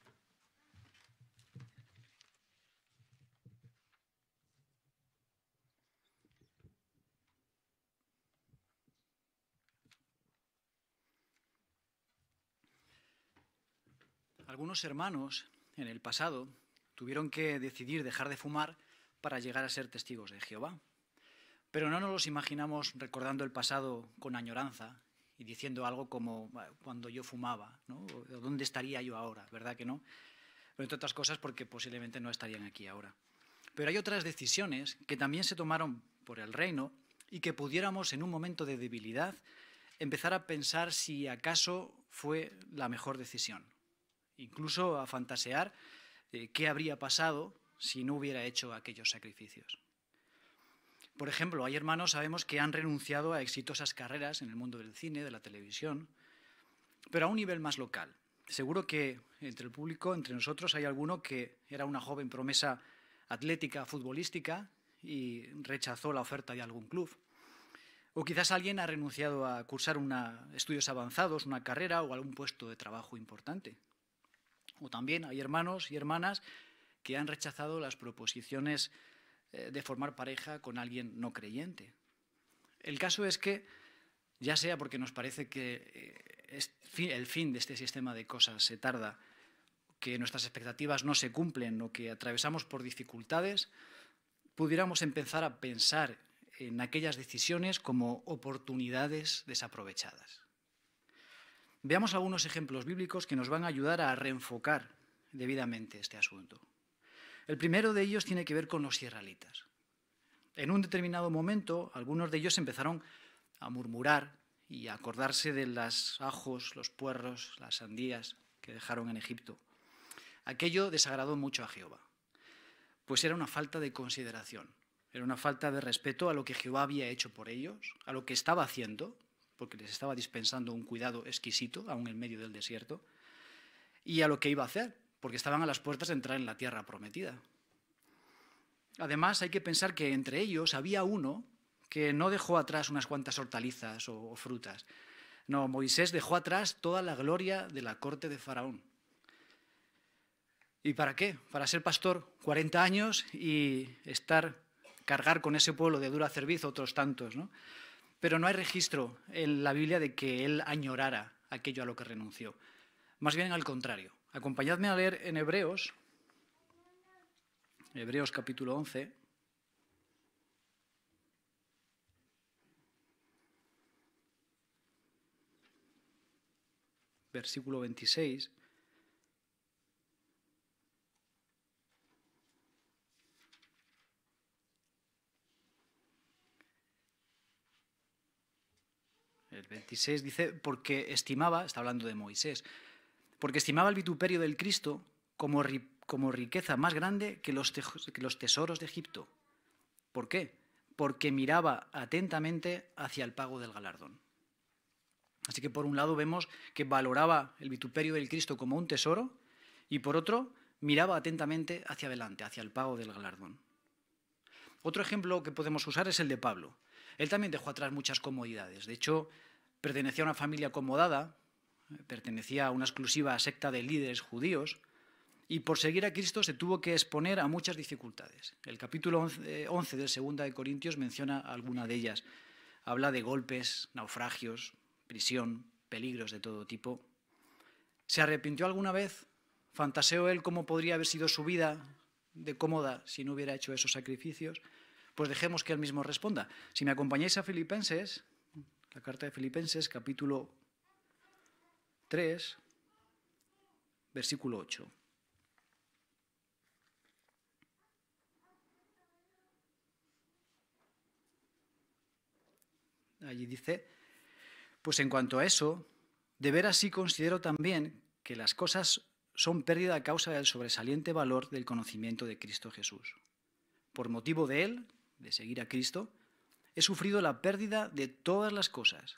Algunos hermanos en el pasado tuvieron que decidir dejar de fumar para llegar a ser testigos de Jehová. Pero no nos los imaginamos recordando el pasado con añoranza y diciendo algo como cuando yo fumaba, ¿no? ¿Dónde estaría yo ahora? ¿Verdad que no? Pero entre otras cosas porque posiblemente no estarían aquí ahora. Pero hay otras decisiones que también se tomaron por el reino y que pudiéramos en un momento de debilidad empezar a pensar si acaso fue la mejor decisión. Incluso a fantasear qué habría pasado si no hubiera hecho aquellos sacrificios. Por ejemplo, hay hermanos, sabemos, que han renunciado a exitosas carreras en el mundo del cine, de la televisión, pero a un nivel más local. Seguro que entre el público, entre nosotros, hay alguno que era una joven promesa atlética, futbolística, y rechazó la oferta de algún club. O quizás alguien ha renunciado a cursar estudios avanzados, una carrera o algún puesto de trabajo importante. O también hay hermanos y hermanas que han rechazado las proposiciones de formar pareja con alguien no creyente. El caso es que, ya sea porque nos parece que el fin de este sistema de cosas se tarda, que nuestras expectativas no se cumplen o que atravesamos por dificultades, pudiéramos empezar a pensar en aquellas decisiones como oportunidades desaprovechadas. Veamos algunos ejemplos bíblicos que nos van a ayudar a reenfocar debidamente este asunto. El primero de ellos tiene que ver con los israelitas. En un determinado momento, algunos de ellos empezaron a murmurar y a acordarse de los ajos, los puerros, las sandías que dejaron en Egipto. Aquello desagradó mucho a Jehová, pues era una falta de consideración, era una falta de respeto a lo que Jehová había hecho por ellos, a lo que estaba haciendo, porque les estaba dispensando un cuidado exquisito, aún en medio del desierto, y a lo que iba a hacer, porque estaban a las puertas de entrar en la tierra prometida. Además, hay que pensar que entre ellos había uno que no dejó atrás unas cuantas hortalizas o frutas. No, Moisés dejó atrás toda la gloria de la corte de Faraón. ¿Y para qué? Para ser pastor 40 años y cargar con ese pueblo de dura cerviz otros tantos, ¿no? Pero no hay registro en la Biblia de que él añorara aquello a lo que renunció. Más bien al contrario. Acompañadme a leer en Hebreos capítulo 11. Versículo 26. El 26 dice, porque estimaba, está hablando de Moisés, porque estimaba el vituperio del Cristo como riqueza más grande que los tesoros de Egipto. ¿Por qué? Porque miraba atentamente hacia el pago del galardón. Así que por un lado vemos que valoraba el vituperio del Cristo como un tesoro y por otro miraba atentamente hacia adelante, hacia el pago del galardón. Otro ejemplo que podemos usar es el de Pablo. Él también dejó atrás muchas comodidades. De hecho, pertenecía a una familia acomodada, pertenecía a una exclusiva secta de líderes judíos y por seguir a Cristo se tuvo que exponer a muchas dificultades. El capítulo 11 de 2 de Corintios menciona alguna de ellas. Habla de golpes, naufragios, prisión, peligros de todo tipo. ¿Se arrepintió alguna vez? ¿Fantaseó él cómo podría haber sido su vida de cómoda si no hubiera hecho esos sacrificios? Pues dejemos que él mismo responda. Si me acompañáis a Filipenses, la carta de Filipenses, capítulo 3, versículo 8. Allí dice, pues en cuanto a eso, de veras sí considero también que las cosas son pérdida a causa del sobresaliente valor del conocimiento de Cristo Jesús. Por motivo de él, de seguir a Cristo, he sufrido la pérdida de todas las cosas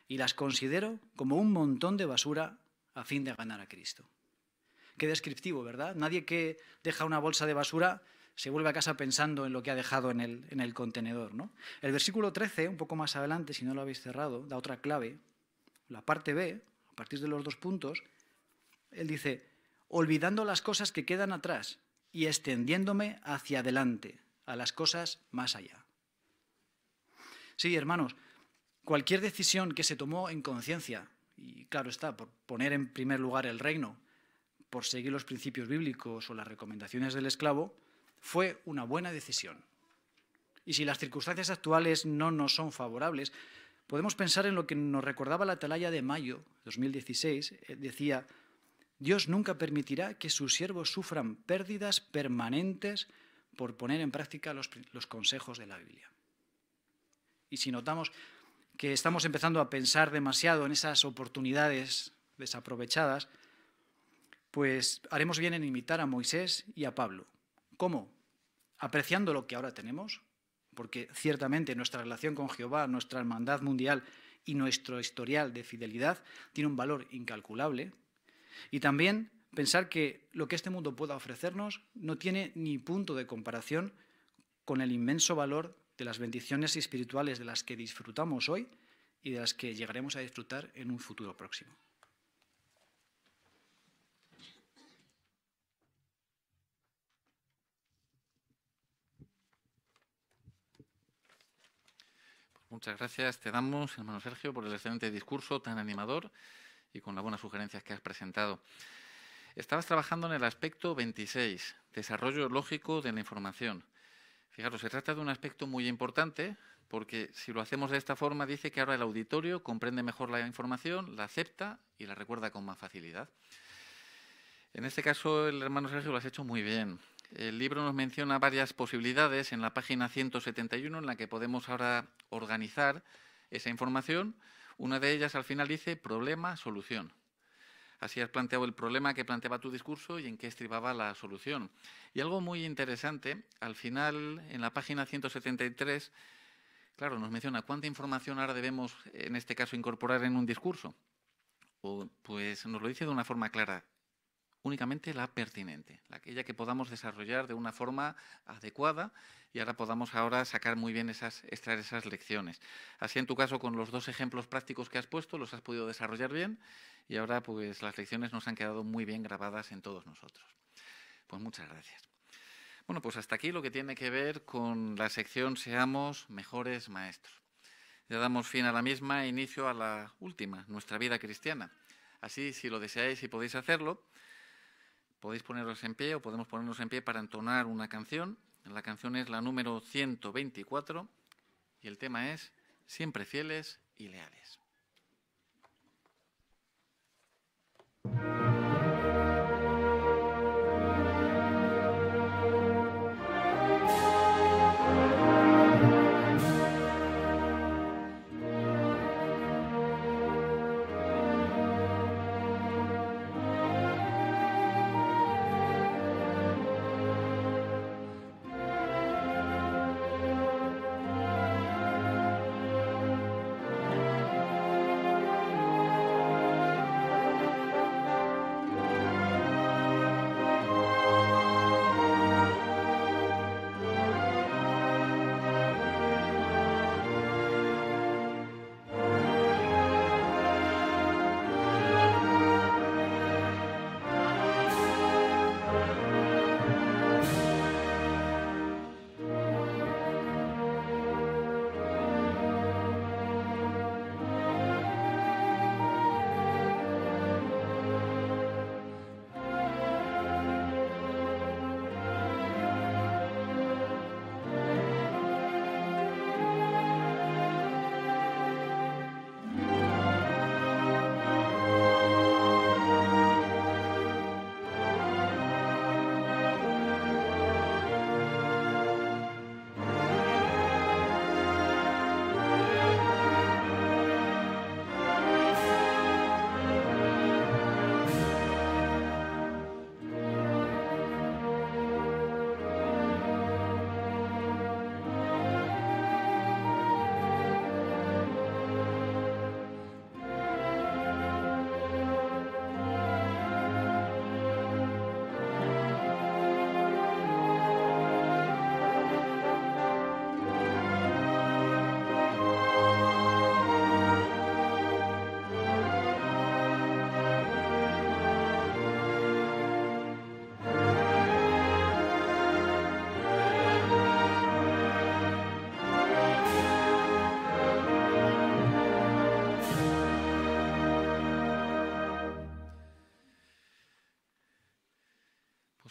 y las considero como un montón de basura a fin de ganar a Cristo. Qué descriptivo, ¿verdad? Nadie que deja una bolsa de basura se vuelve a casa pensando en lo que ha dejado en el contenedor, ¿no? El versículo 13, un poco más adelante, si no lo habéis cerrado, da otra clave. La parte B, a partir de los 2 puntos, él dice, olvidando las cosas que quedan atrás y extendiéndome hacia adelante, a las cosas más allá. Sí, hermanos, cualquier decisión que se tomó en conciencia, y claro está, por poner en primer lugar el reino, por seguir los principios bíblicos o las recomendaciones del esclavo, fue una buena decisión. Y si las circunstancias actuales no nos son favorables, podemos pensar en lo que nos recordaba la atalaya de mayo 2016. Decía, Dios nunca permitirá que sus siervos sufran pérdidas permanentes por poner en práctica los consejos de la Biblia. Y si notamos que estamos empezando a pensar demasiado en esas oportunidades desaprovechadas, pues haremos bien en imitar a Moisés y a Pablo. ¿Cómo? Apreciando lo que ahora tenemos, porque ciertamente nuestra relación con Jehová, nuestra hermandad mundial y nuestro historial de fidelidad tiene un valor incalculable. Y también pensar que lo que este mundo pueda ofrecernos no tiene ni punto de comparación con el inmenso valor de las bendiciones espirituales de las que disfrutamos hoy y de las que llegaremos a disfrutar en un futuro próximo. Muchas gracias te damos, hermano Sergio, por el excelente discurso tan animador y con las buenas sugerencias que has presentado. Estabas trabajando en el aspecto 26, desarrollo lógico de la información. Fijaros, se trata de un aspecto muy importante porque si lo hacemos de esta forma dice que ahora el auditorio comprende mejor la información, la acepta y la recuerda con más facilidad. En este caso el hermano Sergio lo has hecho muy bien. El libro nos menciona varias posibilidades en la página 171 en la que podemos ahora organizar esa información. Una de ellas al final dice problema, solución. Así has planteado el problema que planteaba tu discurso y en qué estribaba la solución. Y algo muy interesante, al final en la página 173, claro, nos menciona cuánta información ahora debemos en este caso incorporar en un discurso. Pues nos lo dice de una forma clara. Únicamente la pertinente, aquella que podamos desarrollar de una forma adecuada y ahora podamos sacar muy bien extraer esas lecciones. Así en tu caso con los 2 ejemplos prácticos que has puesto los has podido desarrollar bien y ahora pues las lecciones nos han quedado muy bien grabadas en todos nosotros. Pues muchas gracias. Bueno, pues hasta aquí lo que tiene que ver con la sección Seamos mejores maestros. Ya damos fin a la misma e inicio a la última, nuestra vida cristiana. Así, si lo deseáis y podéis hacerlo, podéis poneros en pie o podemos ponernos en pie para entonar una canción. La canción es la número 124 y el tema es Siempre fieles y leales.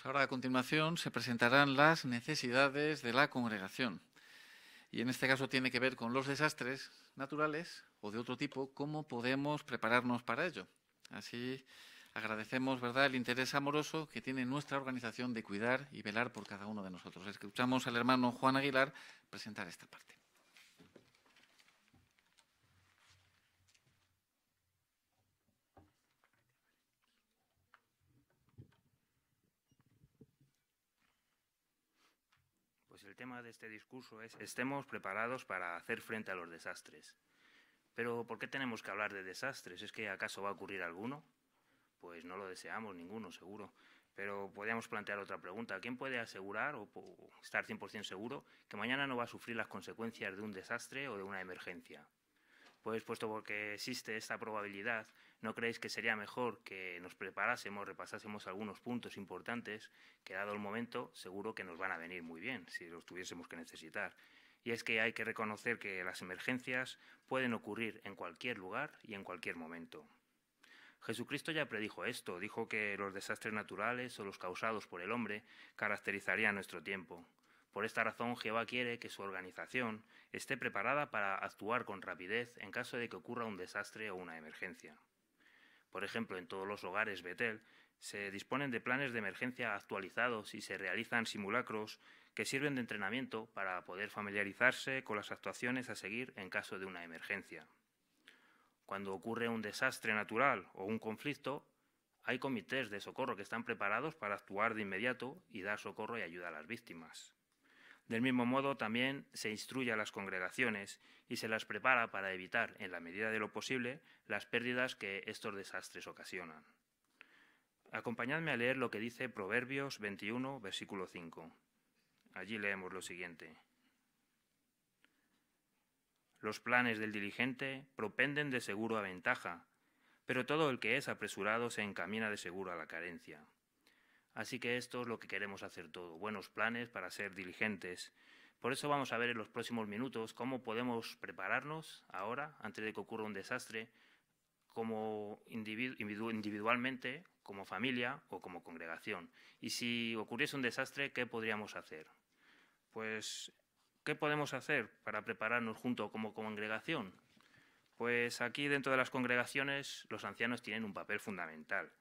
Pues ahora a continuación se presentarán las necesidades de la congregación. Y en este caso tiene que ver con los desastres naturales o de otro tipo, cómo podemos prepararnos para ello. Así agradecemos, ¿verdad?, el interés amoroso que tiene nuestra organización de cuidar y velar por cada uno de nosotros. Escuchamos al hermano Juan Aguilar presentar esta parte. Pues el tema de este discurso es: estemos preparados para hacer frente a los desastres. Pero ¿por qué tenemos que hablar de desastres? ¿Es que acaso va a ocurrir alguno? Pues no lo deseamos ninguno, seguro. Pero podríamos plantear otra pregunta. ¿Quién puede asegurar o estar 100% seguro que mañana no va a sufrir las consecuencias de un desastre o de una emergencia? Pues puesto que existe esta probabilidad, ¿no creéis que sería mejor que nos preparásemos, repasásemos algunos puntos importantes que, dado el momento, seguro que nos van a venir muy bien si los tuviésemos que necesitar? Y es que hay que reconocer que las emergencias pueden ocurrir en cualquier lugar y en cualquier momento. Jesucristo ya predijo esto, dijo que los desastres naturales o los causados por el hombre caracterizarían nuestro tiempo. Por esta razón, Jehová quiere que su organización esté preparada para actuar con rapidez en caso de que ocurra un desastre o una emergencia. Por ejemplo, en todos los hogares Betel se disponen de planes de emergencia actualizados y se realizan simulacros que sirven de entrenamiento para poder familiarizarse con las actuaciones a seguir en caso de una emergencia. Cuando ocurre un desastre natural o un conflicto, hay comités de socorro que están preparados para actuar de inmediato y dar socorro y ayuda a las víctimas. Del mismo modo, también se instruye a las congregaciones y se las prepara para evitar, en la medida de lo posible, las pérdidas que estos desastres ocasionan. Acompañadme a leer lo que dice Proverbios 21, versículo 5. Allí leemos lo siguiente: los planes del diligente propenden de seguro a ventaja, pero todo el que es apresurado se encamina de seguro a la carencia. Así que esto es lo que queremos hacer todo, buenos planes para ser diligentes. Por eso vamos a ver en los próximos minutos cómo podemos prepararnos ahora, antes de que ocurra un desastre, como individualmente, como familia o como congregación. Y si ocurriese un desastre, ¿qué podríamos hacer? Pues, ¿qué podemos hacer para prepararnos junto como congregación? Pues aquí dentro de las congregaciones los ancianos tienen un papel fundamental.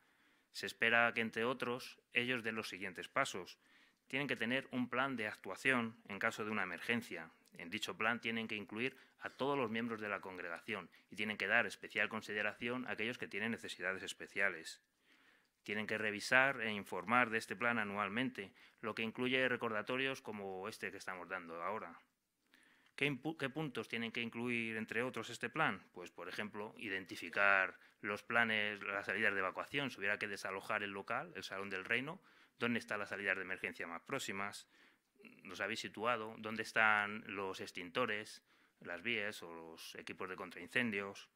Se espera que, entre otros, ellos den los siguientes pasos. Tienen que tener un plan de actuación en caso de una emergencia. En dicho plan tienen que incluir a todos los miembros de la congregación y tienen que dar especial consideración a aquellos que tienen necesidades especiales. Tienen que revisar e informar de este plan anualmente, lo que incluye recordatorios como este que estamos dando ahora. ¿Qué puntos tienen que incluir, entre otros, este plan? Pues, por ejemplo, identificar los planes, las salidas de evacuación. Si hubiera que desalojar el local, el Salón del Reino, ¿dónde están las salidas de emergencia más próximas? ¿Los habéis situado? ¿Dónde están los extintores, las vías o los equipos de contraincendios?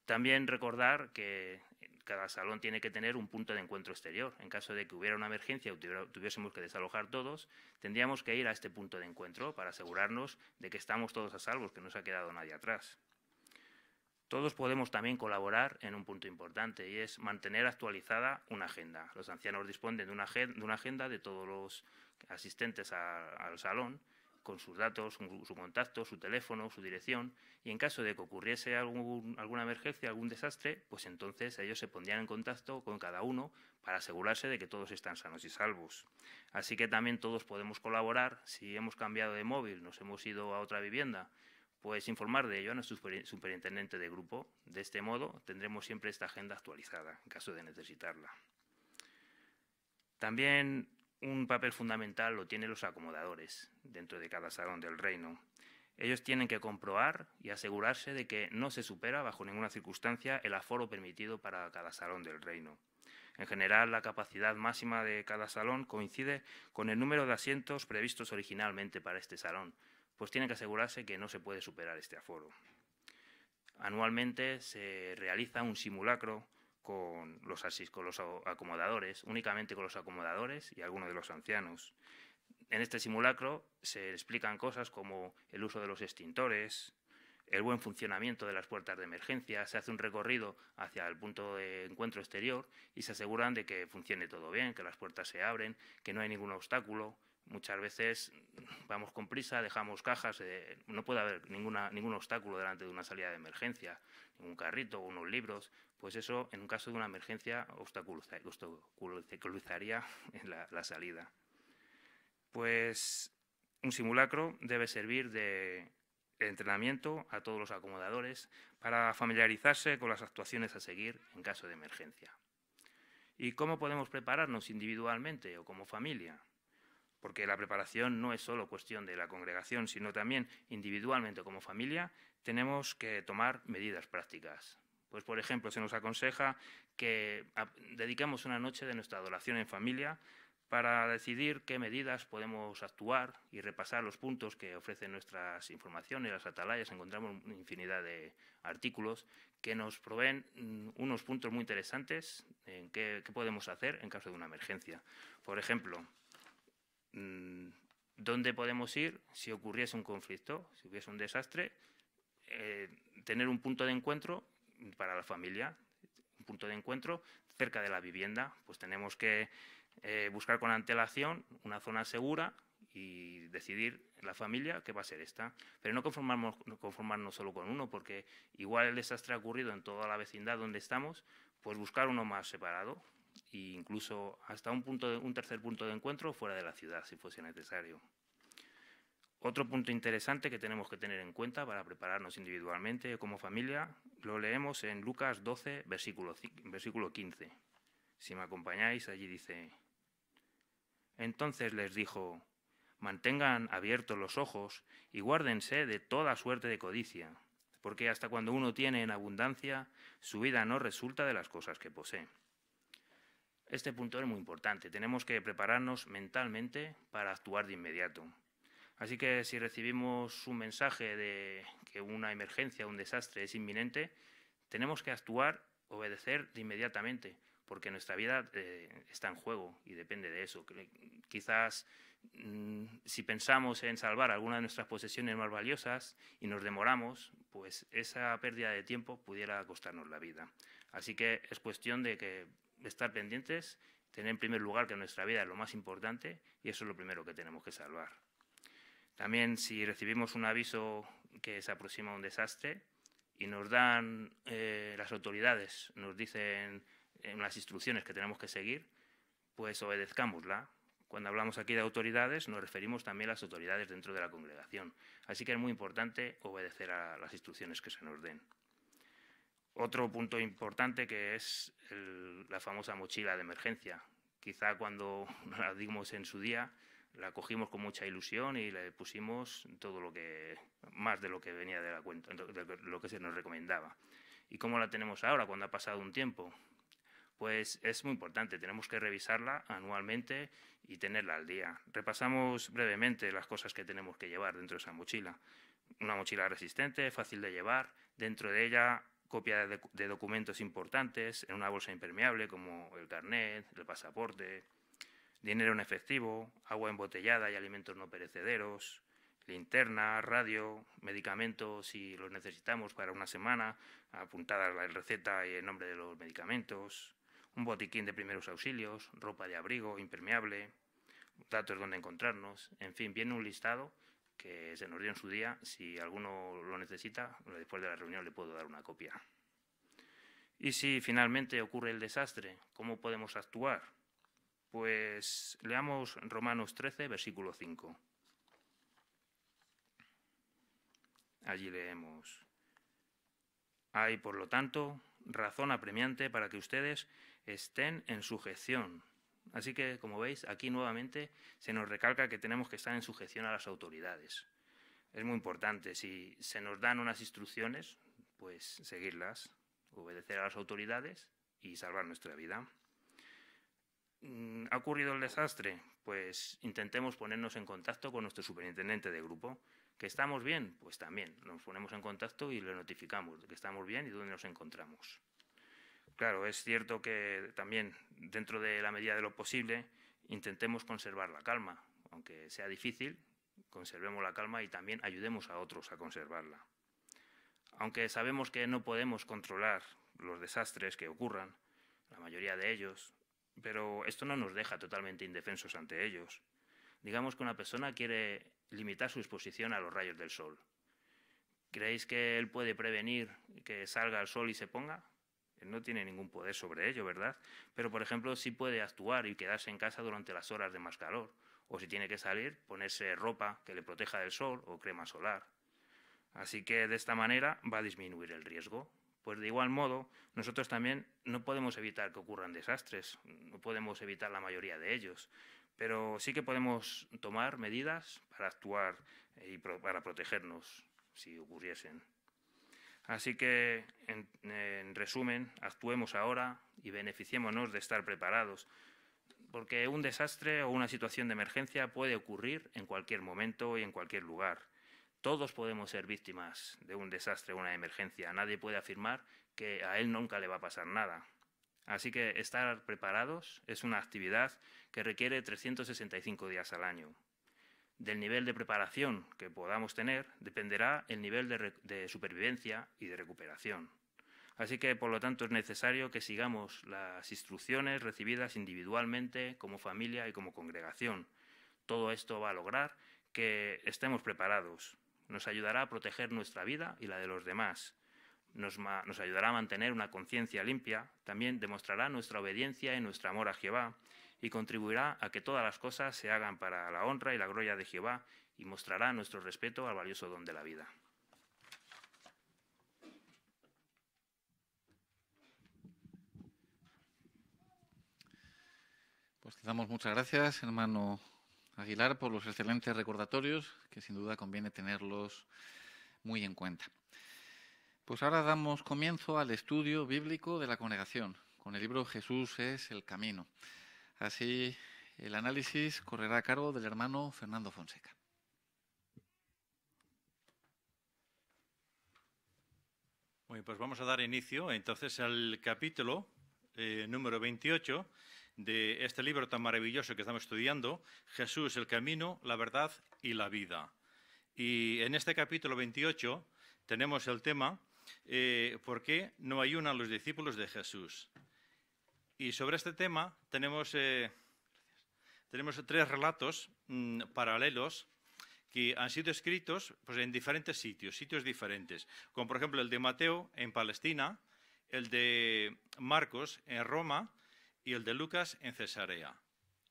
También recordar que cada salón tiene que tener un punto de encuentro exterior. En caso de que hubiera una emergencia o tuviésemos que desalojar todos, tendríamos que ir a este punto de encuentro para asegurarnos de que estamos todos a salvo, que no se ha quedado nadie atrás. Todos podemos también colaborar en un punto importante y es mantener actualizada una agenda. Los ancianos disponen de una agenda de todos los asistentes al salón, con sus datos, su contacto, su teléfono, su dirección, y en caso de que ocurriese alguna emergencia, algún desastre, pues entonces ellos se pondrían en contacto con cada uno para asegurarse de que todos están sanos y salvos. Así que también todos podemos colaborar. Si hemos cambiado de móvil, nos hemos ido a otra vivienda, pues informar de ello a nuestro superintendente de grupo. De este modo tendremos siempre esta agenda actualizada en caso de necesitarla. También un papel fundamental lo tienen los acomodadores dentro de cada salón del reino. Ellos tienen que comprobar y asegurarse de que no se supera bajo ninguna circunstancia el aforo permitido para cada salón del reino. En general, la capacidad máxima de cada salón coincide con el número de asientos previstos originalmente para este salón, pues tienen que asegurarse que no se puede superar este aforo. Anualmente se realiza un simulacro con los acomodadores, únicamente con los acomodadores y algunos de los ancianos. En este simulacro se explican cosas como el uso de los extintores, el buen funcionamiento de las puertas de emergencia, se hace un recorrido hacia el punto de encuentro exterior y se aseguran de que funcione todo bien, que las puertas se abren, que no hay ningún obstáculo. Muchas veces vamos con prisa, dejamos cajas, no puede haber ningún obstáculo delante de una salida de emergencia, ningún carrito o unos libros, pues eso en un caso de una emergencia obstaculizaría la salida. Pues un simulacro debe servir de entrenamiento a todos los acomodadores para familiarizarse con las actuaciones a seguir en caso de emergencia. ¿Y cómo podemos prepararnos individualmente o como familia? Porque la preparación no es solo cuestión de la congregación, sino también individualmente como familia tenemos que tomar medidas prácticas. Pues, por ejemplo, se nos aconseja que dediquemos una noche de nuestra adoración en familia para decidir qué medidas podemos actuar y repasar los puntos que ofrecen nuestras informaciones, las atalayas. Encontramos una infinidad de artículos que nos proveen unos puntos muy interesantes en qué podemos hacer en caso de una emergencia. Por ejemplo, ¿dónde podemos ir si ocurriese un conflicto, si hubiese un desastre? Tener un punto de encuentro para la familia, un punto de encuentro cerca de la vivienda. Pues tenemos que buscar con antelación una zona segura y decidir en la familia qué va a ser esta. Pero no conformarnos solo con uno, porque igual el desastre ha ocurrido en toda la vecindad donde estamos, pues buscar uno más separado e incluso hasta un tercer punto de encuentro fuera de la ciudad, si fuese necesario. Otro punto interesante que tenemos que tener en cuenta para prepararnos individualmente como familia, lo leemos en Lucas 12, versículo 15. Si me acompañáis, allí dice: entonces les dijo, mantengan abiertos los ojos y guárdense de toda suerte de codicia, porque hasta cuando uno tiene en abundancia, su vida no resulta de las cosas que posee. Este punto es muy importante. Tenemos que prepararnos mentalmente para actuar de inmediato. Así que si recibimos un mensaje de que una emergencia, un desastre es inminente, tenemos que actuar, obedecer de inmediatamente, porque nuestra vida está en juego y depende de eso. Quizás si pensamos en salvar alguna de nuestras posesiones más valiosas y nos demoramos, pues esa pérdida de tiempo pudiera costarnos la vida. Así que es cuestión de estar pendientes, tener en primer lugar que nuestra vida es lo más importante y eso es lo primero que tenemos que salvar. También si recibimos un aviso que se aproxima un desastre y nos dan las autoridades, nos dicen las instrucciones que tenemos que seguir, pues obedezcámosla. Cuando hablamos aquí de autoridades nos referimos también a las autoridades dentro de la congregación. Así que es muy importante obedecer a las instrucciones que se nos den. Otro punto importante que es la famosa mochila de emergencia. Quizá cuando la dimos en su día la cogimos con mucha ilusión y le pusimos todo más de lo que venía de la cuenta, de lo que se nos recomendaba. ¿Y cómo la tenemos ahora cuando ha pasado un tiempo? Pues es muy importante, tenemos que revisarla anualmente y tenerla al día. Repasamos brevemente las cosas que tenemos que llevar dentro de esa mochila. Una mochila resistente, fácil de llevar, dentro de ella copia de documentos importantes en una bolsa impermeable como el carnet, el pasaporte, dinero en efectivo, agua embotellada y alimentos no perecederos, linterna, radio, medicamentos si los necesitamos para una semana, apuntada la receta y el nombre de los medicamentos, un botiquín de primeros auxilios, ropa de abrigo impermeable, datos donde encontrarnos, en fin, viene un listado que se nos dio en su día. Si alguno lo necesita, después de la reunión le puedo dar una copia. Y si finalmente ocurre el desastre, ¿cómo podemos actuar? Pues leamos Romanos 13, versículo 5. Allí leemos: hay, por lo tanto, razón apremiante para que ustedes estén en sujeción. Así que, como veis, aquí nuevamente se nos recalca que tenemos que estar en sujeción a las autoridades. Es muy importante. Si se nos dan unas instrucciones, pues seguirlas, obedecer a las autoridades y salvar nuestra vida. ¿Ha ocurrido el desastre? Pues intentemos ponernos en contacto con nuestro superintendente de grupo. ¿Que estamos bien? Pues también nos ponemos en contacto y le notificamos de que estamos bien y dónde nos encontramos. Claro, es cierto que también, dentro de la medida de lo posible, intentemos conservar la calma. Aunque sea difícil, conservemos la calma y también ayudemos a otros a conservarla. Aunque sabemos que no podemos controlar los desastres que ocurran, la mayoría de ellos, pero esto no nos deja totalmente indefensos ante ellos. Digamos que una persona quiere limitar su exposición a los rayos del sol. ¿Creéis que él puede prevenir que salga el sol y se ponga? Él no tiene ningún poder sobre ello, ¿verdad? Pero, por ejemplo, sí puede actuar y quedarse en casa durante las horas de más calor. O si tiene que salir, ponerse ropa que le proteja del sol o crema solar. Así que de esta manera va a disminuir el riesgo. Pues de igual modo, nosotros también no podemos evitar que ocurran desastres, no podemos evitar la mayoría de ellos, pero sí que podemos tomar medidas para actuar y para protegernos si ocurriesen. Así que, en resumen, actuemos ahora y beneficiémonos de estar preparados, porque un desastre o una situación de emergencia puede ocurrir en cualquier momento y en cualquier lugar. Todos podemos ser víctimas de un desastre o una emergencia. Nadie puede afirmar que a él nunca le va a pasar nada. Así que estar preparados es una actividad que requiere 365 días al año. Del nivel de preparación que podamos tener dependerá el nivel de supervivencia y de recuperación. Así que, por lo tanto, es necesario que sigamos las instrucciones recibidas individualmente, como familia y como congregación. Todo esto va a lograr que estemos preparados. Nos ayudará a proteger nuestra vida y la de los demás. Nos ayudará a mantener una conciencia limpia, también demostrará nuestra obediencia y nuestro amor a Jehová y contribuirá a que todas las cosas se hagan para la honra y la gloria de Jehová y mostrará nuestro respeto al valioso don de la vida. Pues te damos muchas gracias, hermano Aguilar, por los excelentes recordatorios, que sin duda conviene tenerlos muy en cuenta. Pues ahora damos comienzo al estudio bíblico de la congregación, con el libro Jesús es el camino. Así, el análisis correrá a cargo del hermano Fernando Fonseca. Bueno, pues vamos a dar inicio entonces al capítulo número 28 de este libro tan maravilloso que estamos estudiando, Jesús, el camino, la verdad y la vida. Y en este capítulo 28 tenemos el tema ¿por qué no ayunan los discípulos de Jesús? Y sobre este tema tenemos 3 relatos paralelos que han sido escritos pues, en diferentes sitios diferentes, como por ejemplo el de Mateo en Palestina, el de Marcos en Roma y el de Lucas en Cesarea.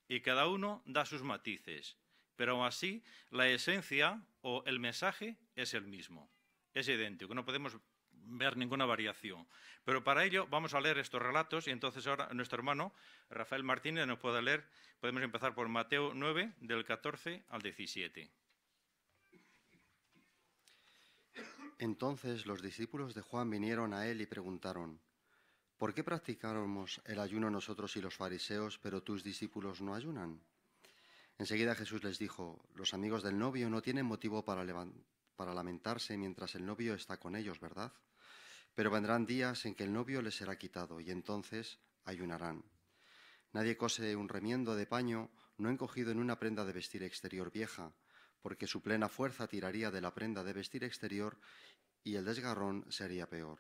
Y cada uno da sus matices, pero aún así la esencia o el mensaje es el mismo, es idéntico, no podemos ver ninguna variación. Pero para ello vamos a leer estos relatos y entonces ahora nuestro hermano Rafael Martínez nos puede leer. Podemos empezar por Mateo 9, del 14 al 17. Entonces los discípulos de Juan vinieron a él y preguntaron: ¿por qué practicáramos el ayuno nosotros y los fariseos, pero tus discípulos no ayunan? Enseguida Jesús les dijo: los amigos del novio no tienen motivo para lamentarse mientras el novio está con ellos, ¿verdad? Pero vendrán días en que el novio les será quitado y entonces ayunarán. Nadie cose un remiendo de paño no encogido en una prenda de vestir exterior vieja, porque su plena fuerza tiraría de la prenda de vestir exterior y el desgarrón sería peor.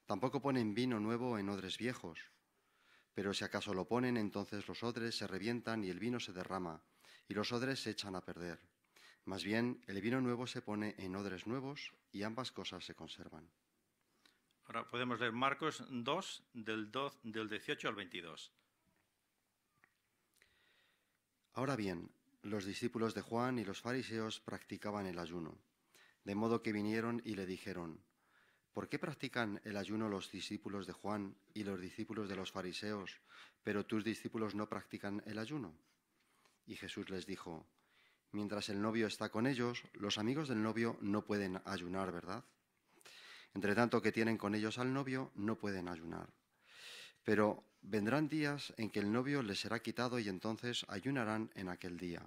Tampoco ponen vino nuevo en odres viejos, pero si acaso lo ponen, entonces los odres se revientan y el vino se derrama, y los odres se echan a perder. Más bien, el vino nuevo se pone en odres nuevos y ambas cosas se conservan. Ahora podemos leer Marcos 2, del 18 al 22. Ahora bien, los discípulos de Juan y los fariseos practicaban el ayuno, de modo que vinieron y le dijeron: ¿por qué practican el ayuno los discípulos de Juan y los discípulos de los fariseos, pero tus discípulos no practican el ayuno? Y Jesús les dijo: mientras el novio está con ellos, los amigos del novio no pueden ayunar, ¿verdad? Entre tanto que tienen con ellos al novio, no pueden ayunar. Pero vendrán días en que el novio les será quitado y entonces ayunarán en aquel día.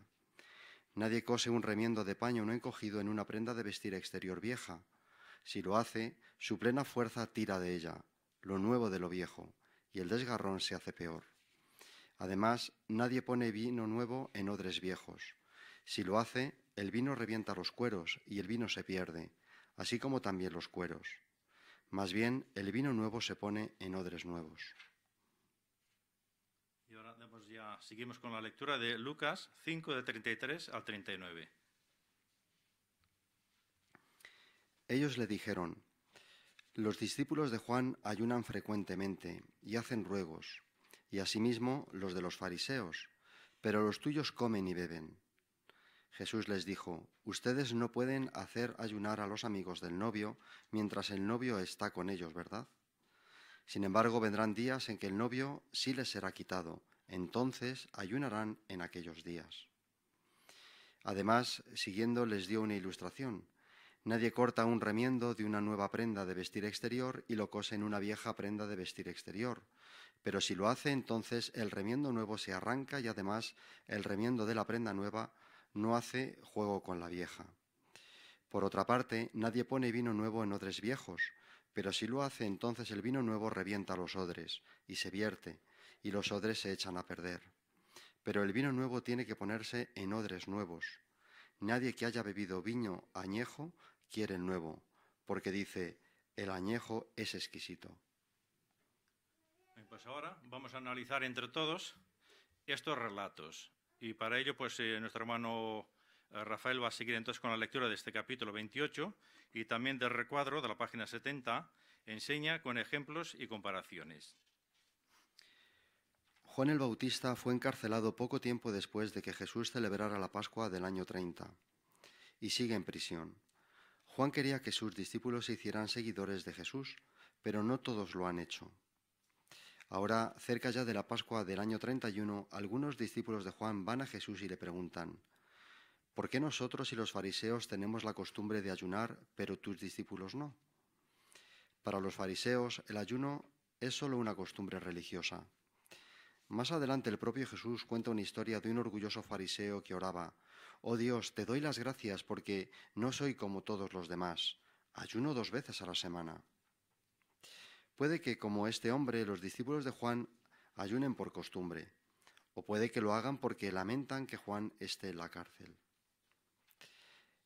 Nadie cose un remiendo de paño no encogido en una prenda de vestir exterior vieja. Si lo hace, su plena fuerza tira de ella, lo nuevo de lo viejo, y el desgarrón se hace peor. Además, nadie pone vino nuevo en odres viejos. Si lo hace, el vino revienta los cueros y el vino se pierde. así como también los cueros. Más bien, el vino nuevo se pone en odres nuevos. Y ahora ya seguimos con la lectura de Lucas 5, de 33 al 39. Ellos le dijeron: los discípulos de Juan ayunan frecuentemente y hacen ruegos, y asimismo los de los fariseos, pero los tuyos comen y beben. Jesús les dijo: ustedes no pueden hacer ayunar a los amigos del novio mientras el novio está con ellos, ¿verdad? Sin embargo, vendrán días en que el novio sí les será quitado, entonces ayunarán en aquellos días. Además, siguiendo, les dio una ilustración. Nadie corta un remiendo de una nueva prenda de vestir exterior y lo cose en una vieja prenda de vestir exterior. Pero si lo hace, entonces el remiendo nuevo se arranca y además el remiendo de la prenda nueva no hace juego con la vieja. Por otra parte, nadie pone vino nuevo en odres viejos, pero si lo hace, entonces el vino nuevo revienta los odres y se vierte, y los odres se echan a perder. Pero el vino nuevo tiene que ponerse en odres nuevos. Nadie que haya bebido vino añejo quiere el nuevo, porque dice: el añejo es exquisito. Pues ahora vamos a analizar entre todos estos relatos. Y para ello, pues nuestro hermano Rafael va a seguir entonces con la lectura de este capítulo 28 y también del recuadro de la página 70, enseña con ejemplos y comparaciones. Juan el Bautista fue encarcelado poco tiempo después de que Jesús celebrara la Pascua del año 30 y sigue en prisión. Juan quería que sus discípulos se hicieran seguidores de Jesús, pero no todos lo han hecho. Ahora, cerca ya de la Pascua del año 31, algunos discípulos de Juan van a Jesús y le preguntan: ¿por qué nosotros y los fariseos tenemos la costumbre de ayunar, pero tus discípulos no? Para los fariseos, el ayuno es solo una costumbre religiosa. Más adelante, el propio Jesús cuenta una historia de un orgulloso fariseo que oraba: «Oh Dios, te doy las gracias porque no soy como todos los demás. Ayuno 2 veces a la semana». Puede que, como este hombre, los discípulos de Juan ayunen por costumbre, o puede que lo hagan porque lamentan que Juan esté en la cárcel.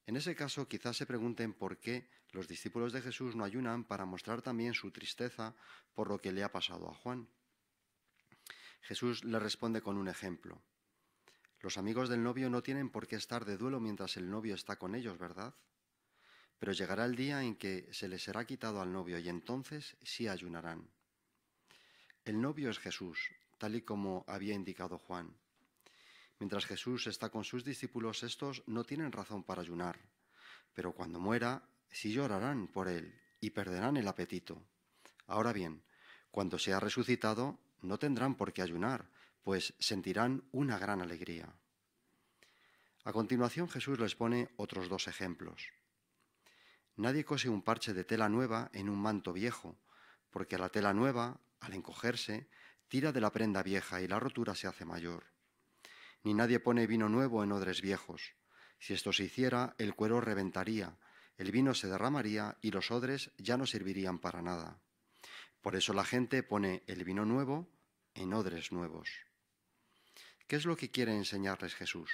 En ese caso, quizás se pregunten por qué los discípulos de Jesús no ayunan para mostrar también su tristeza por lo que le ha pasado a Juan. Jesús le responde con un ejemplo. Los amigos del novio no tienen por qué estar de duelo mientras el novio está con ellos, ¿verdad? Pero llegará el día en que se les será quitado al novio y entonces sí ayunarán. El novio es Jesús, tal y como había indicado Juan. Mientras Jesús está con sus discípulos, estos no tienen razón para ayunar, pero cuando muera, sí llorarán por él y perderán el apetito. Ahora bien, cuando sea resucitado, no tendrán por qué ayunar, pues sentirán una gran alegría. A continuación, Jesús les pone otros 2 ejemplos. Nadie cose un parche de tela nueva en un manto viejo, porque la tela nueva, al encogerse, tira de la prenda vieja y la rotura se hace mayor. Ni nadie pone vino nuevo en odres viejos. Si esto se hiciera, el cuero reventaría, el vino se derramaría y los odres ya no servirían para nada. Por eso la gente pone el vino nuevo en odres nuevos. ¿Qué es lo que quiere enseñarles Jesús?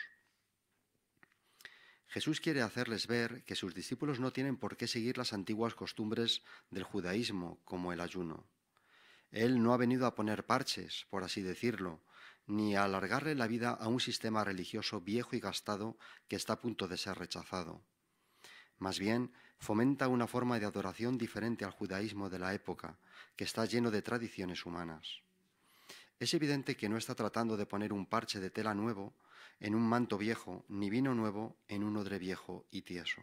Jesús quiere hacerles ver que sus discípulos no tienen por qué seguir las antiguas costumbres del judaísmo, como el ayuno. Él no ha venido a poner parches, por así decirlo, ni a alargarle la vida a un sistema religioso viejo y gastado que está a punto de ser rechazado. Más bien, fomenta una forma de adoración diferente al judaísmo de la época, que está lleno de tradiciones humanas. Es evidente que no está tratando de poner un parche de tela nuevo en un manto viejo, ni vino nuevo en un odre viejo y tieso.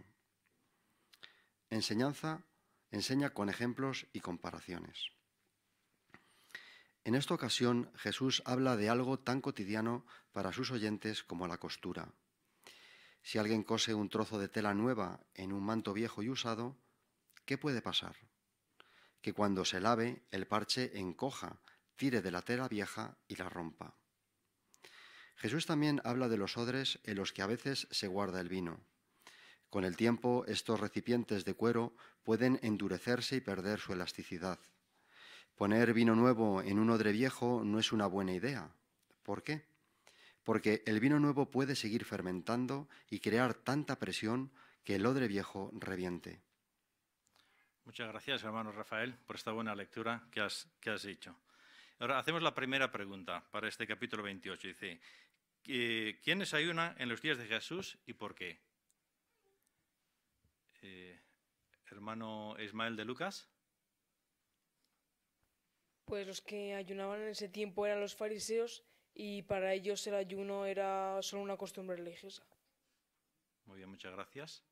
Enseña con ejemplos y comparaciones. En esta ocasión, Jesús habla de algo tan cotidiano para sus oyentes como la costura. Si alguien cose un trozo de tela nueva en un manto viejo y usado, ¿qué puede pasar? Que cuando se lave, el parche encoja, tire de la tela vieja y la rompa. Jesús también habla de los odres en los que a veces se guarda el vino. Con el tiempo, estos recipientes de cuero pueden endurecerse y perder su elasticidad. Poner vino nuevo en un odre viejo no es una buena idea. ¿Por qué? Porque el vino nuevo puede seguir fermentando y crear tanta presión que el odre viejo reviente. Muchas gracias, hermano Rafael, por esta buena lectura que has hecho. Ahora hacemos la primera pregunta para este capítulo 28. Dice, ¿quiénes ayunan en los días de Jesús y por qué? Hermano Ismael de Lucas. Pues los que ayunaban en ese tiempo eran los fariseos y para ellos el ayuno era solo una costumbre religiosa. Muy bien, muchas gracias.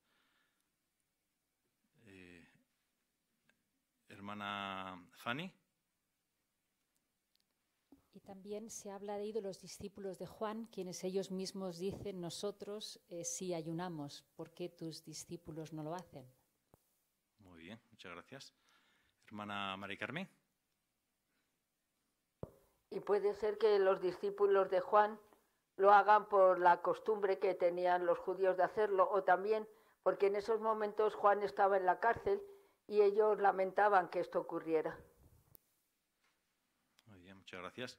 Hermana Fanny. Y también se habla de los discípulos de Juan, quienes ellos mismos dicen, nosotros sí ayunamos, ¿por qué tus discípulos no lo hacen? Muy bien, muchas gracias. Hermana Mari Carmen. Y puede ser que los discípulos de Juan lo hagan por la costumbre que tenían los judíos de hacerlo, o también porque en esos momentos Juan estaba en la cárcel y ellos lamentaban que esto ocurriera. Muy bien, muchas gracias.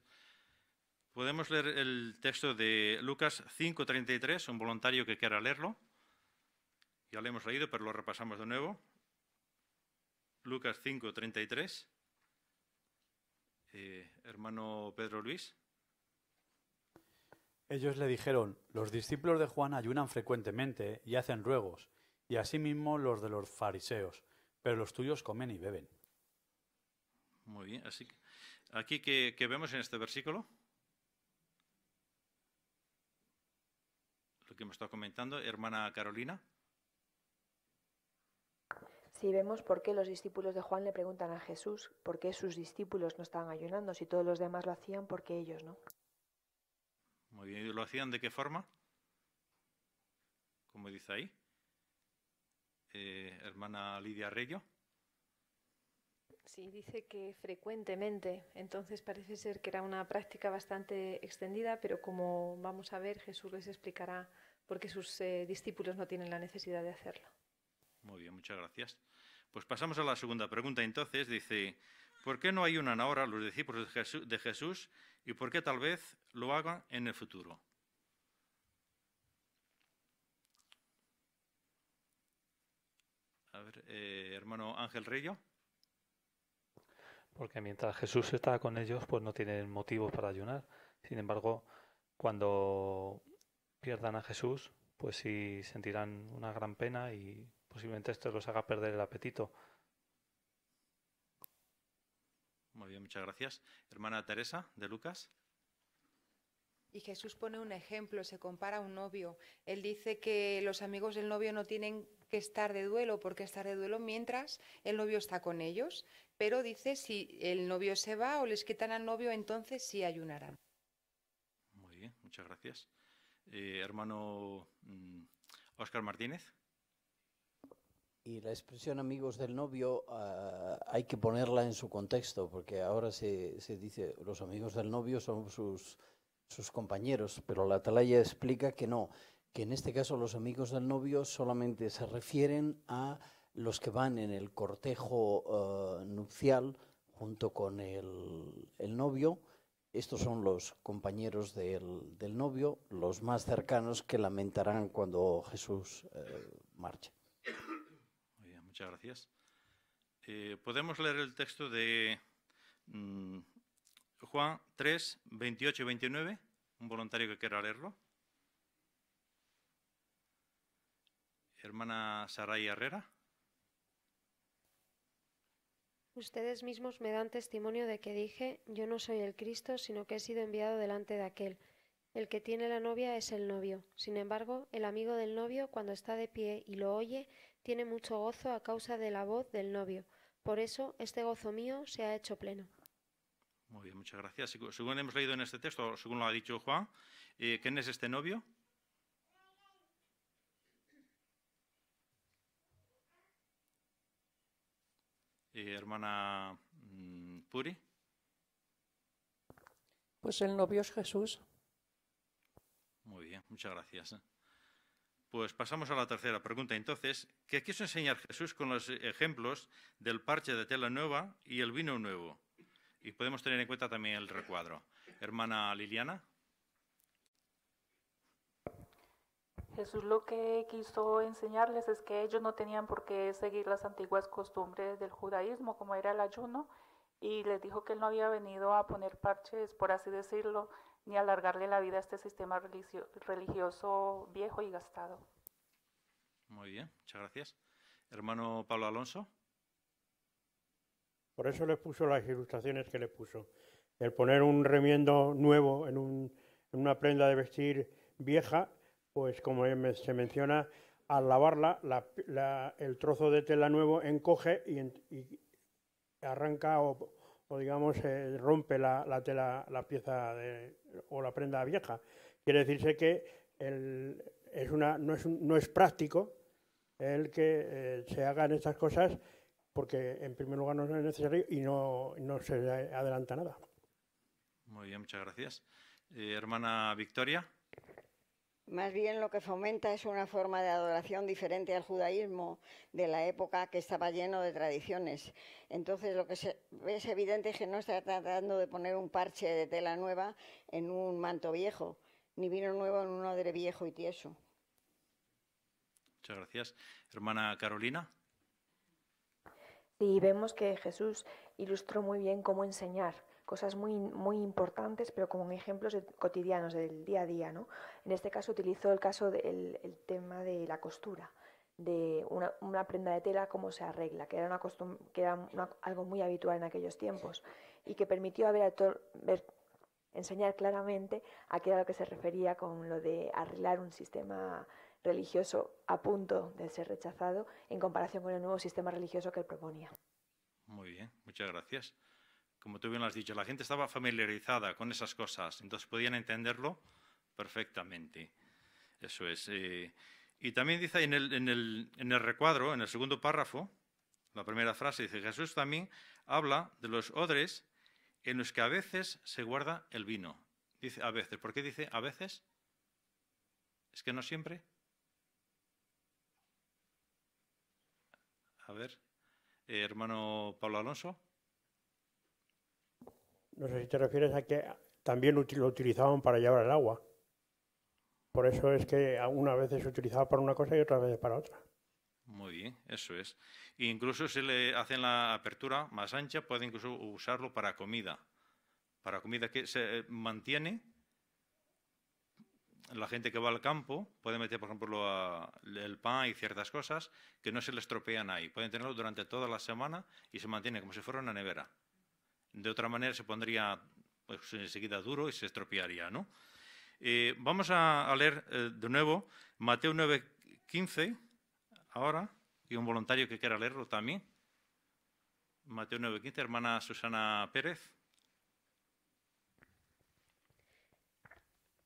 Podemos leer el texto de Lucas 5:33, un voluntario que quiera leerlo. Ya lo hemos leído, pero lo repasamos de nuevo. Lucas 5:33. Hermano Pedro Luis. Ellos le dijeron, los discípulos de Juan ayunan frecuentemente y hacen ruegos, y asimismo los de los fariseos, pero los tuyos comen y beben. Muy bien, así que aquí que vemos en este versículo, lo que hemos estado comentando, hermana Carolina. Sí, vemos por qué los discípulos de Juan le preguntan a Jesús por qué sus discípulos no estaban ayunando, si todos los demás lo hacían, ¿por qué ellos no? Muy bien, ¿y lo hacían de qué forma? Como dice ahí. Hermana Lidia Reyo. Sí, dice que frecuentemente, entonces parece ser que era una práctica bastante extendida, pero como vamos a ver, Jesús les explicará por qué sus discípulos no tienen la necesidad de hacerlo. Muy bien, muchas gracias. Pues pasamos a la segunda pregunta entonces. Dice, ¿por qué no ayunan ahora los discípulos de Jesús y por qué tal vez lo hagan en el futuro? A ver, hermano Ángel Reyo. Porque mientras Jesús está con ellos, pues no tienen motivos para ayunar. Sin embargo, cuando pierdan a Jesús, pues sí sentirán una gran pena y posiblemente esto los haga perder el apetito. Muy bien, muchas gracias. Hermana Teresa, de Lucas. Y Jesús pone un ejemplo, se compara a un novio. Él dice que los amigos del novio no tienen que estar de duelo, porque estar de duelo mientras el novio está con ellos. Pero dice, si el novio se va o les quitan al novio, entonces sí ayunarán. Muy bien, muchas gracias. Hermano Óscar Martínez. Y la expresión amigos del novio hay que ponerla en su contexto, porque ahora se dice los amigos del novio son sus compañeros, pero la Atalaya explica que no, que en este caso los amigos del novio solamente se refieren a los que van en el cortejo nupcial junto con el novio. Estos son los compañeros del novio, los más cercanos, que lamentarán cuando Jesús marche. Muy bien, muchas gracias. Podemos leer el texto de Juan 3, 28 y 29. Un voluntario que quiera leerlo. Hermana Saray Herrera. Ustedes mismos me dan testimonio de que dije, yo no soy el Cristo, sino que he sido enviado delante de aquel. El que tiene la novia es el novio. Sin embargo, el amigo del novio, cuando está de pie y lo oye, tiene mucho gozo a causa de la voz del novio. Por eso, este gozo mío se ha hecho pleno. Muy bien, muchas gracias. Según hemos leído en este texto, según lo ha dicho Juan, ¿quién es este novio? Hermana Puri. Pues el novio es Jesús. Muy bien, muchas gracias. Pues pasamos a la tercera pregunta. Entonces, ¿qué quiso enseñar Jesús con los ejemplos del parche de tela nueva y el vino nuevo? Y podemos tener en cuenta también el recuadro. Hermana Liliana. Jesús lo que quiso enseñarles es que ellos no tenían por qué seguir las antiguas costumbres del judaísmo, como era el ayuno, y les dijo que él no había venido a poner parches, por así decirlo, ni a alargarle la vida a este sistema religioso viejo y gastado. Muy bien, muchas gracias. Hermano Pablo Alonso. Por eso le puso las ilustraciones que le puso. El poner un remiendo nuevo en una prenda de vestir vieja, pues como se menciona, al lavarla, el trozo de tela nuevo encoge y arranca o digamos, rompe la tela, la pieza o la prenda vieja. Quiere decirse que no es práctico el que se hagan estas cosas, porque en primer lugar no es necesario y no se adelanta nada. Muy bien, muchas gracias. Hermana Victoria. Más bien lo que fomenta es una forma de adoración diferente al judaísmo de la época, que estaba lleno de tradiciones. Entonces lo que es evidente es que no está tratando de poner un parche de tela nueva en un manto viejo, ni vino nuevo en un odre viejo y tieso. Muchas gracias. Hermana Carolina. Sí, vemos que Jesús ilustró muy bien cómo enseñar cosas muy, muy importantes, pero como ejemplos cotidianos del día a día, ¿no? En este caso utilizó el tema de la costura, de una prenda de tela, cómo se arregla, que era, algo muy habitual en aquellos tiempos y que permitió enseñar claramente a qué era lo que se refería con lo de arreglar un sistema religioso a punto de ser rechazado en comparación con el nuevo sistema religioso que él proponía. Muy bien, muchas gracias. Como tú bien lo has dicho, la gente estaba familiarizada con esas cosas, entonces podían entenderlo perfectamente. Eso es. Y también dice en el recuadro, en el segundo párrafo, la primera frase, dice, Jesús también habla de los odres en los que a veces se guarda el vino. Dice a veces. ¿Por qué dice a veces? ¿Es que no siempre? A ver, hermano Pablo Alonso. No sé si te refieres a que también lo utilizaban para llevar el agua. Por eso es que una vez se utilizaba para una cosa y otra vez para otra. Muy bien, eso es. E incluso se le hacen la apertura más ancha, puede incluso usarlo para comida. Para comida que se mantiene. La gente que va al campo puede meter, por ejemplo, el pan y ciertas cosas que no se le estropean ahí. Pueden tenerlo durante toda la semana y se mantiene como si fuera una nevera. De otra manera se pondría pues, enseguida duro y se estropearía, ¿no? Vamos a leer de nuevo Mateo 9:15 ahora, y un voluntario que quiera leerlo también. Mateo 9:15, hermana Susana Pérez.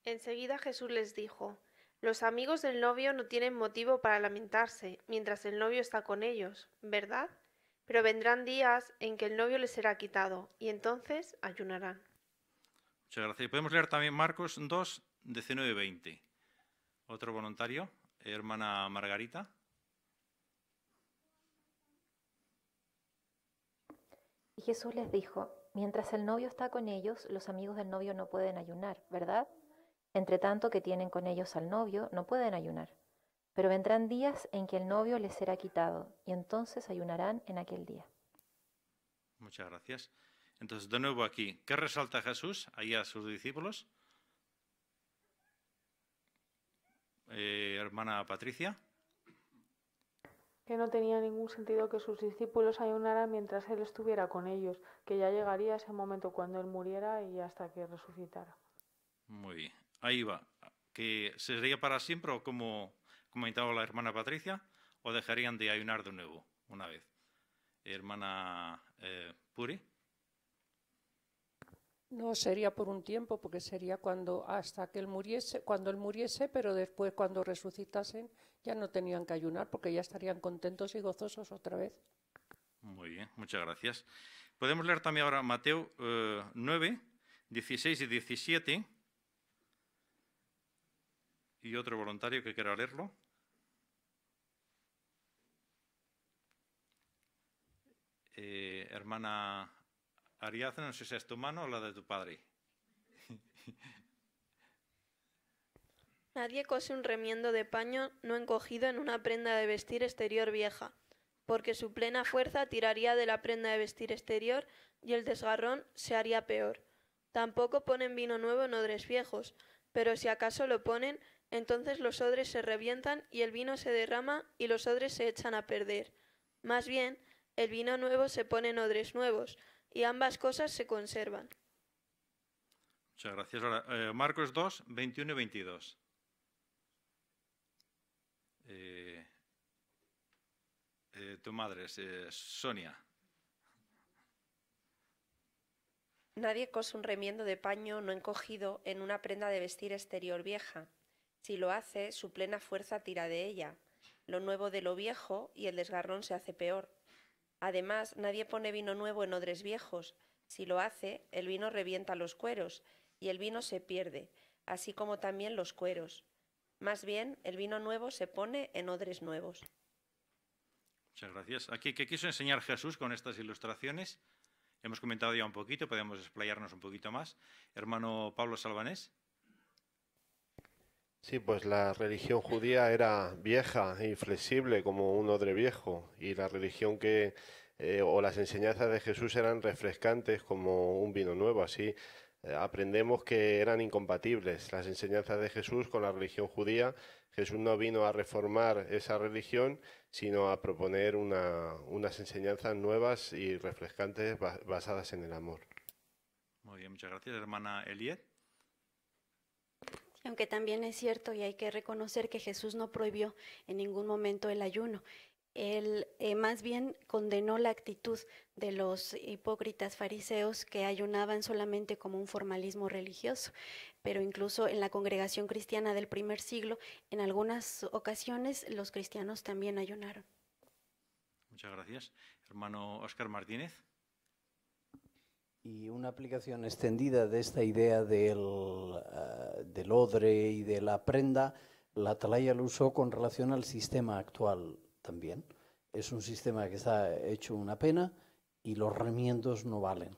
Enseguida Jesús les dijo, los amigos del novio no tienen motivo para lamentarse mientras el novio está con ellos, ¿verdad? Pero vendrán días en que el novio les será quitado y entonces ayunarán. Muchas gracias. Podemos leer también Marcos 2, 19-20. Otro voluntario, hermana Margarita. Y Jesús les dijo, mientras el novio está con ellos, los amigos del novio no pueden ayunar, ¿verdad? Entre tanto que tienen con ellos al novio, no pueden ayunar. Pero vendrán días en que el novio les será quitado, y entonces ayunarán en aquel día. Muchas gracias. Entonces, de nuevo aquí, ¿qué resalta Jesús ahí a sus discípulos? Hermana Patricia. Que no tenía ningún sentido que sus discípulos ayunaran mientras él estuviera con ellos, que ya llegaría ese momento cuando él muriera y hasta que resucitara. Muy bien, ahí va. ¿Que sería para siempre o como comentaba la hermana Patricia, o dejarían de ayunar de nuevo una vez? Hermana Puri. No, sería por un tiempo, porque sería cuando él muriese, pero después cuando resucitasen ya no tenían que ayunar porque ya estarían contentos y gozosos otra vez. Muy bien, muchas gracias. Podemos leer también ahora Mateo 9, 16 y 17. Y otro voluntario que quiera leerlo. Hermana Ariadna, no sé si es tu mano o la de tu padre. Nadie cose un remiendo de paño no encogido en una prenda de vestir exterior vieja, porque su plena fuerza tiraría de la prenda de vestir exterior y el desgarrón se haría peor. Tampoco ponen vino nuevo en odres viejos, pero si acaso lo ponen, entonces los odres se revientan y el vino se derrama y los odres se echan a perder. Más bien, el vino nuevo se pone en odres nuevos y ambas cosas se conservan. Muchas gracias. Ahora, Marcos 2, 21 y 22. Tu madre es Sonia. Nadie cose un remiendo de paño no encogido en una prenda de vestir exterior vieja. Si lo hace, su plena fuerza tira de ella. Lo nuevo de lo viejo y el desgarrón se hace peor. Además, nadie pone vino nuevo en odres viejos. Si lo hace, el vino revienta los cueros y el vino se pierde, así como también los cueros. Más bien, el vino nuevo se pone en odres nuevos. Muchas gracias. Aquí, ¿qué quiso enseñar Jesús con estas ilustraciones? Hemos comentado ya un poquito, podemos explayarnos un poquito más. Hermano Pablo Salvanés. Sí, pues la religión judía era vieja y flexible como un odre viejo, y la religión o las enseñanzas de Jesús eran refrescantes como un vino nuevo. Así aprendemos que eran incompatibles las enseñanzas de Jesús con la religión judía. Jesús no vino a reformar esa religión, sino a proponer unas enseñanzas nuevas y refrescantes basadas en el amor. Muy bien, muchas gracias. Hermana Eliet. Aunque también es cierto y hay que reconocer que Jesús no prohibió en ningún momento el ayuno. Él más bien condenó la actitud de los hipócritas fariseos que ayunaban solamente como un formalismo religioso, pero incluso en la congregación cristiana del primer siglo, en algunas ocasiones los cristianos también ayunaron. Muchas gracias. Hermano Óscar Martínez. Y una aplicación extendida de esta idea del odre y de la prenda, la Atalaya lo usó con relación al sistema actual también. Es un sistema que está hecho una pena y los remiendos no valen.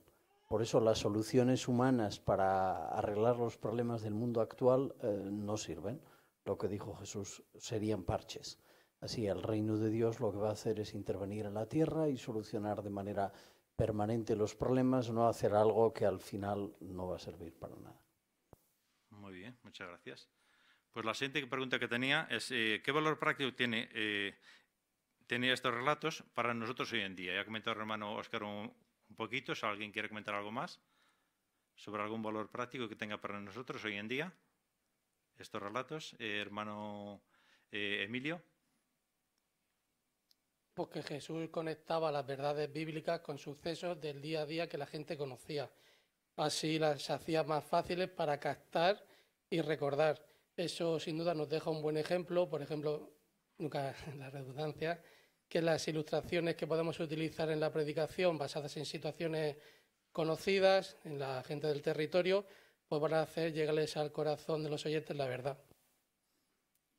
Por eso las soluciones humanas para arreglar los problemas del mundo actual no sirven. Lo que dijo Jesús serían parches. Así el reino de Dios lo que va a hacer es intervenir en la tierra y solucionar de manera permanente los problemas, no hacer algo que al final no va a servir para nada. Muy bien, muchas gracias. Pues la siguiente pregunta que tenía es ¿qué valor práctico tiene estos relatos para nosotros hoy en día? Ya ha comentado el hermano Óscar un poquito, si alguien quiere comentar algo más sobre algún valor práctico que tenga para nosotros hoy en día estos relatos. Hermano Emilio. Porque Jesús conectaba las verdades bíblicas con sucesos del día a día que la gente conocía. Así las hacía más fáciles para captar y recordar. Eso sin duda nos deja un buen ejemplo, por ejemplo, nunca la redundancia, que las ilustraciones que podemos utilizar en la predicación basadas en situaciones conocidas, en la gente del territorio, pues van a hacer llegarles al corazón de los oyentes la verdad.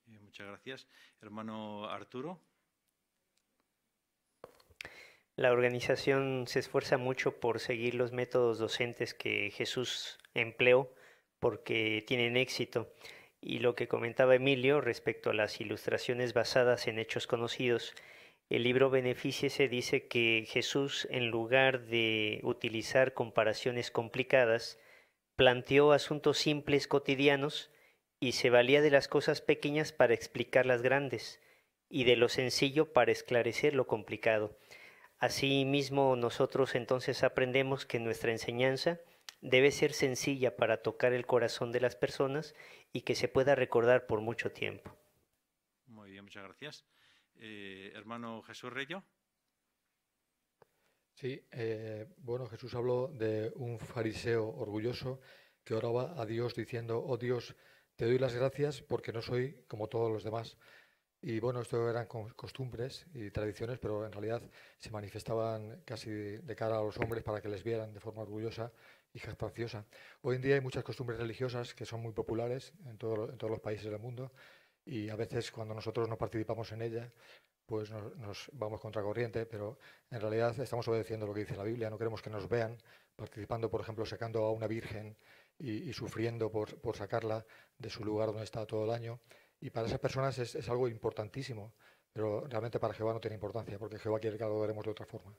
Muchas gracias. Hermano Arturo. La organización se esfuerza mucho por seguir los métodos docentes que Jesús empleó porque tienen éxito. Y lo que comentaba Emilio respecto a las ilustraciones basadas en hechos conocidos, el libro Benefíciese dice que Jesús, en lugar de utilizar comparaciones complicadas, planteó asuntos simples cotidianos y se valía de las cosas pequeñas para explicar las grandes y de lo sencillo para esclarecer lo complicado. Asimismo, nosotros entonces aprendemos que nuestra enseñanza debe ser sencilla para tocar el corazón de las personas y que se pueda recordar por mucho tiempo. Muy bien, muchas gracias. Hermano Jesús Reyo. Sí, bueno, Jesús habló de un fariseo orgulloso que oraba a Dios diciendo: oh Dios, te doy las gracias porque no soy como todos los demás. Y bueno, esto eran costumbres y tradiciones, pero en realidad se manifestaban casi de cara a los hombres para que les vieran de forma orgullosa y jactanciosa. Hoy en día hay muchas costumbres religiosas que son muy populares en todos los países del mundo, y a veces cuando nosotros no participamos en ella, pues nos vamos contracorriente, pero en realidad estamos obedeciendo lo que dice la Biblia. No queremos que nos vean participando, por ejemplo, sacando a una virgen y sufriendo por sacarla de su lugar donde está todo el año. Y para esas personas es algo importantísimo, pero realmente para Jehová no tiene importancia, porque Jehová quiere que lo adoremos de otra forma.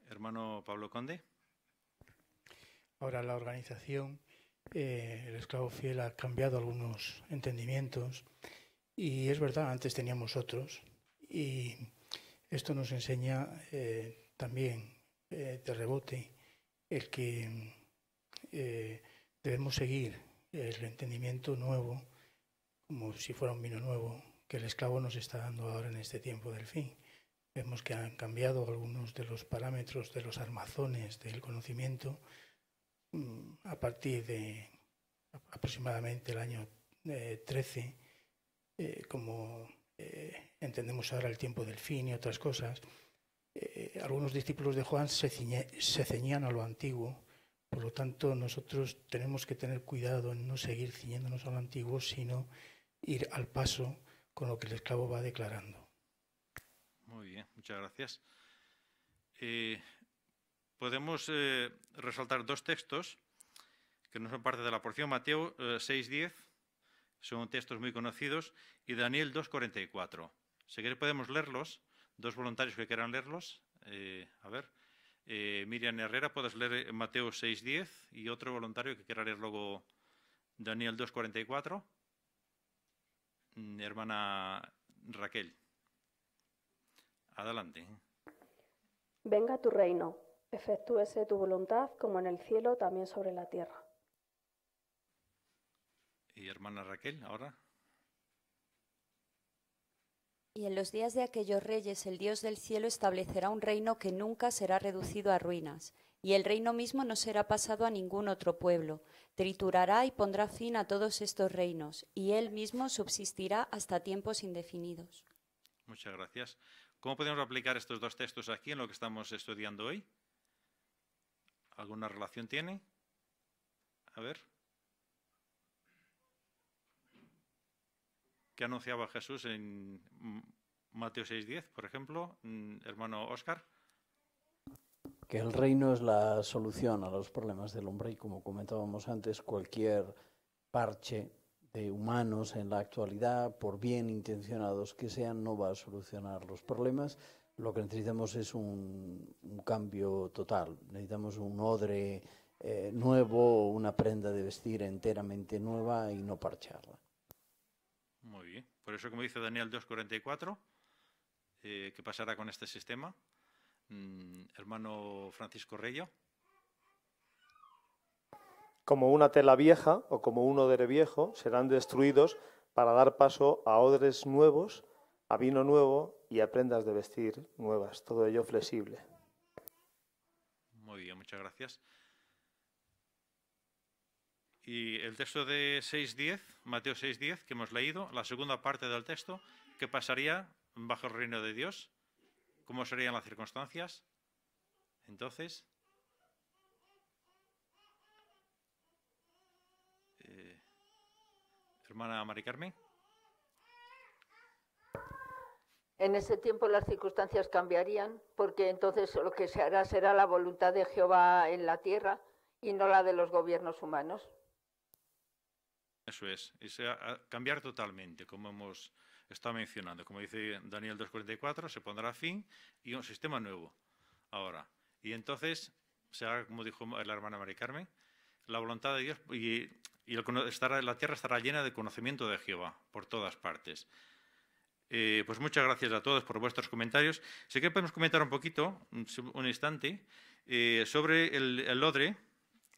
Hermano Pablo Conde. Ahora la organización, el esclavo fiel ha cambiado algunos entendimientos y es verdad, antes teníamos otros y esto nos enseña también de rebote el que debemos seguir el entendimiento nuevo como si fuera un vino nuevo que el esclavo nos está dando ahora en este tiempo del fin. Vemos que han cambiado algunos de los parámetros de los armazones del conocimiento a partir de aproximadamente el año 13, como entendemos ahora el tiempo del fin y otras cosas. Algunos discípulos de Juan se ceñían a lo antiguo, por lo tanto nosotros tenemos que tener cuidado en no seguir ciñéndonos a lo antiguo, sino ir al paso con lo que el esclavo va declarando. Muy bien, muchas gracias. Podemos resaltar dos textos que no son parte de la porción. Mateo 6:10, son textos muy conocidos, y Daniel 2:44. Si queréis podemos leerlos, dos voluntarios que quieran leerlos. A ver, Miriam Herrera, puedes leer Mateo 6:10 y otro voluntario que quiera leer luego Daniel 2:44. Hermana Raquel. Adelante. Venga tu reino, efectúese tu voluntad como en el cielo, también sobre la tierra. Y hermana Raquel, ahora. Y en los días de aquellos reyes el Dios del cielo establecerá un reino que nunca será reducido a ruinas, y el reino mismo no será pasado a ningún otro pueblo. Triturará y pondrá fin a todos estos reinos, y él mismo subsistirá hasta tiempos indefinidos. Muchas gracias. ¿Cómo podemos aplicar estos dos textos aquí en lo que estamos estudiando hoy? ¿Alguna relación tiene? A ver. ¿Qué anunciaba Jesús en Mateo 6:10, por ejemplo? Hermano Óscar. Que el reino es la solución a los problemas del hombre y, como comentábamos antes, cualquier parche de humanos en la actualidad, por bien intencionados que sean, no va a solucionar los problemas. Lo que necesitamos es un cambio total. Necesitamos un odre nuevo, una prenda de vestir enteramente nueva y no parcharla. Muy bien. Por eso, como dice Daniel 2:44, ¿qué pasará con este sistema? Hermano Francisco Reyo. Como una tela vieja o como un odre viejo serán destruidos para dar paso a odres nuevos, a vino nuevo y a prendas de vestir nuevas, todo ello flexible. Muy bien, muchas gracias. Y el texto de 6:10, Mateo 6:10, que hemos leído, la segunda parte del texto, ¿qué pasaría bajo el reino de Dios? ¿Cómo serían las circunstancias? Entonces, hermana Mari Carmen. En ese tiempo las circunstancias cambiarían, porque entonces lo que se hará será la voluntad de Jehová en la tierra y no la de los gobiernos humanos. Eso es cambiar totalmente, como hemos estado mencionando. Como dice Daniel 2:44, se pondrá fin y un sistema nuevo ahora. Y entonces será, como dijo la hermana Mari Carmen, la voluntad de Dios y la tierra estará llena de conocimiento de Jehová por todas partes. Pues muchas gracias a todos por vuestros comentarios. Sí que podemos comentar un poquito, un instante, sobre el odre.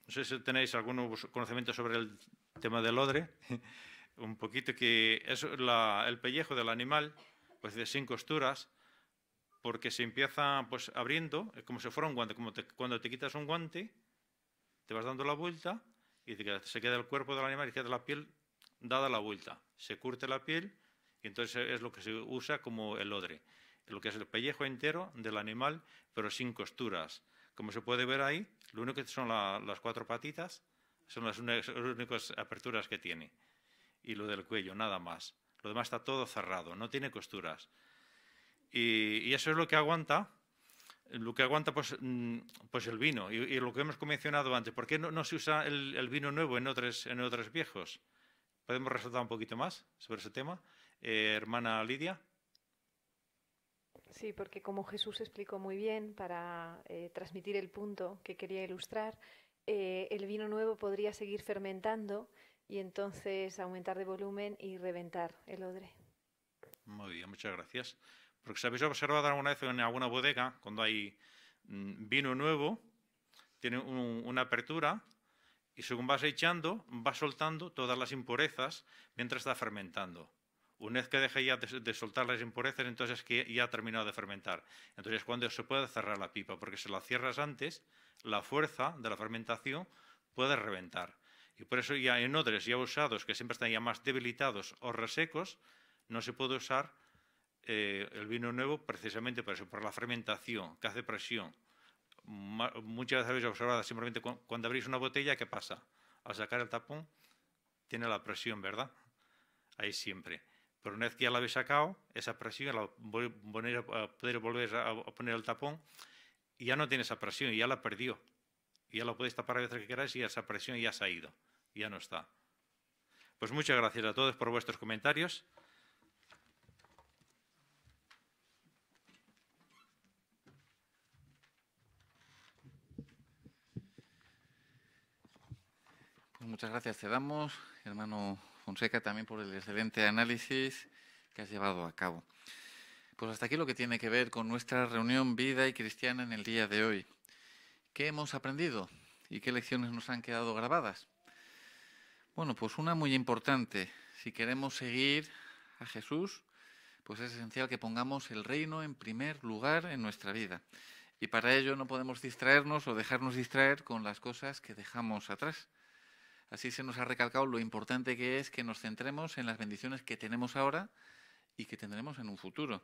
No sé si tenéis algún conocimiento sobre el tema del odre. Un poquito, que es el pellejo del animal, pues sin costuras, porque se empieza pues abriendo, como si fuera un guante. Cuando te quitas un guante, te vas dando la vuelta y se queda el cuerpo del animal y queda la piel dada la vuelta. Se curte la piel y entonces es lo que se usa como el odre. Lo que es el pellejo entero del animal, pero sin costuras. Como se puede ver ahí, lo único que son las cuatro patitas, son las únicas aperturas que tiene. Y lo del cuello, nada más. Lo demás está todo cerrado, no tiene costuras. Y eso es lo que aguanta lo que aguanta pues el vino. Y lo que hemos mencionado antes, ¿por qué no se usa el vino nuevo en otros viejos? ¿Podemos resaltar un poquito más sobre ese tema? Hermana Lidia. Sí, porque como Jesús explicó muy bien, para transmitir el punto que quería ilustrar, el vino nuevo podría seguir fermentando y entonces aumentar de volumen y reventar el odre. Muy bien, muchas gracias. Porque si habéis observado alguna vez en alguna bodega, cuando hay vino nuevo, tiene una apertura y según vas echando, va soltando todas las impurezas mientras está fermentando. Una vez que deja ya de soltar las impurezas, entonces es que ya ha terminado de fermentar. Entonces es cuando se puede cerrar la pipa, porque si la cierras antes, la fuerza de la fermentación puede reventar. Y por eso ya en odres ya usados, que siempre están ya más debilitados o resecos, no se puede usar el vino nuevo precisamente por eso, por la fermentación, que hace presión. Muchas veces habéis observado simplemente cuando abrís una botella, ¿qué pasa? Al sacar el tapón, tiene la presión, ¿verdad? Ahí siempre. Pero una vez que ya la habéis sacado, esa presión, poder volver a poner el tapón, y ya no tiene esa presión, y ya la perdió. Y ya la podéis tapar a veces que queráis y esa presión ya se ha ido, ya no está. Pues muchas gracias a todos por vuestros comentarios. Pues muchas gracias te damos, hermano Fonseca, también por el excelente análisis que has llevado a cabo. Pues hasta aquí lo que tiene que ver con nuestra reunión Vida y Cristiana en el día de hoy. ¿Qué hemos aprendido y qué lecciones nos han quedado grabadas? Bueno, pues una muy importante. Si queremos seguir a Jesús, pues es esencial que pongamos el reino en primer lugar en nuestra vida. Y para ello no podemos distraernos o dejarnos distraer con las cosas que dejamos atrás. Así se nos ha recalcado lo importante que es que nos centremos en las bendiciones que tenemos ahora y que tendremos en un futuro.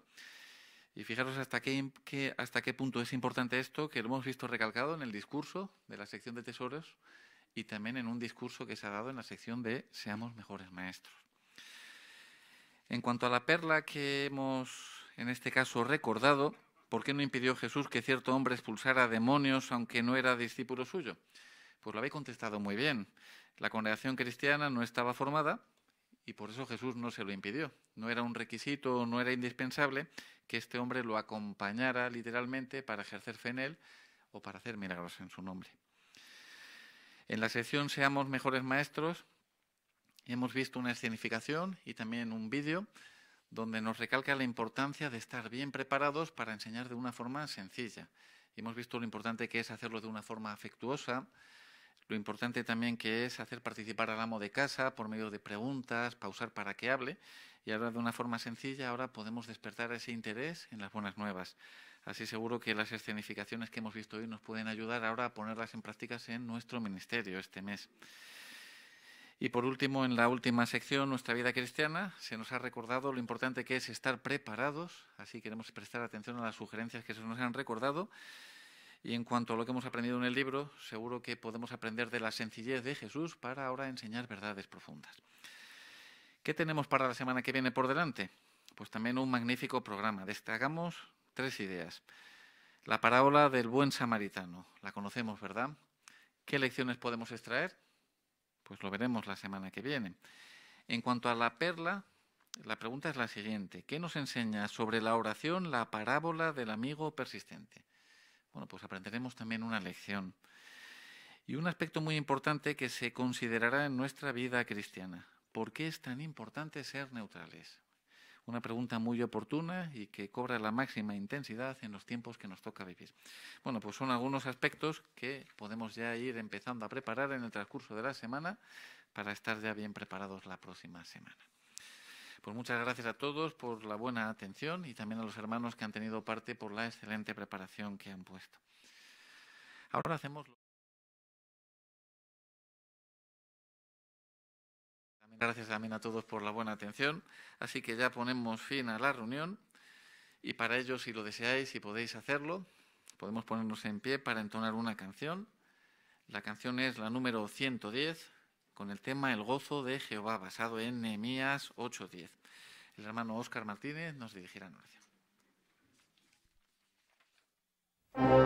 Y fijaros hasta qué punto es importante esto, que lo hemos visto recalcado en el discurso de la sección de tesoros y también en un discurso que se ha dado en la sección de Seamos mejores maestros. En cuanto a la perla que hemos, en este caso, recordado, ¿por qué no impidió Jesús que cierto hombre expulsara demonios aunque no era discípulo suyo? Pues lo habéis contestado muy bien. La congregación cristiana no estaba formada y por eso Jesús no se lo impidió. No era un requisito, no era indispensable que este hombre lo acompañara literalmente para ejercer fe en él o para hacer milagros en su nombre. En la sección Seamos mejores maestros hemos visto una escenificación y también un vídeo donde nos recalca la importancia de estar bien preparados para enseñar de una forma sencilla. Y hemos visto lo importante que es hacerlo de una forma afectuosa, lo importante también que es hacer participar al amo de casa por medio de preguntas, pausar para que hable, y ahora de una forma sencilla ahora podemos despertar ese interés en las buenas nuevas. Así seguro que las escenificaciones que hemos visto hoy nos pueden ayudar ahora a ponerlas en prácticas en nuestro ministerio este mes. Y por último, en la última sección, Nuestra vida cristiana, se nos ha recordado lo importante que es estar preparados, así queremos prestar atención a las sugerencias que se nos han recordado. Y en cuanto a lo que hemos aprendido en el libro, seguro que podemos aprender de la sencillez de Jesús para ahora enseñar verdades profundas. ¿Qué tenemos para la semana que viene por delante? Pues también un magnífico programa. Destacamos 3 ideas. La parábola del buen samaritano. La conocemos, ¿verdad? ¿Qué lecciones podemos extraer? Pues lo veremos la semana que viene. En cuanto a la perla, la pregunta es la siguiente. ¿Qué nos enseña sobre la oración la parábola del amigo persistente? Bueno, pues aprenderemos también una lección. Y un aspecto muy importante que se considerará en nuestra vida cristiana. ¿Por qué es tan importante ser neutrales? Una pregunta muy oportuna y que cobra la máxima intensidad en los tiempos que nos toca vivir. Bueno, pues son algunos aspectos que podemos ya ir empezando a preparar en el transcurso de la semana para estar ya bien preparados la próxima semana. Pues muchas gracias a todos por la buena atención y también a los hermanos que han tenido parte por la excelente preparación que han puesto. Ahora hacemos... Gracias también a todos por la buena atención. Así que ya ponemos fin a la reunión y para ello, si lo deseáis, si podéis hacerlo, podemos ponernos en pie para entonar una canción. La canción es la número 110 con el tema El gozo de Jehová, basado en Nehemías 8:10. El hermano Óscar Martínez nos dirigirá en oración. Amén.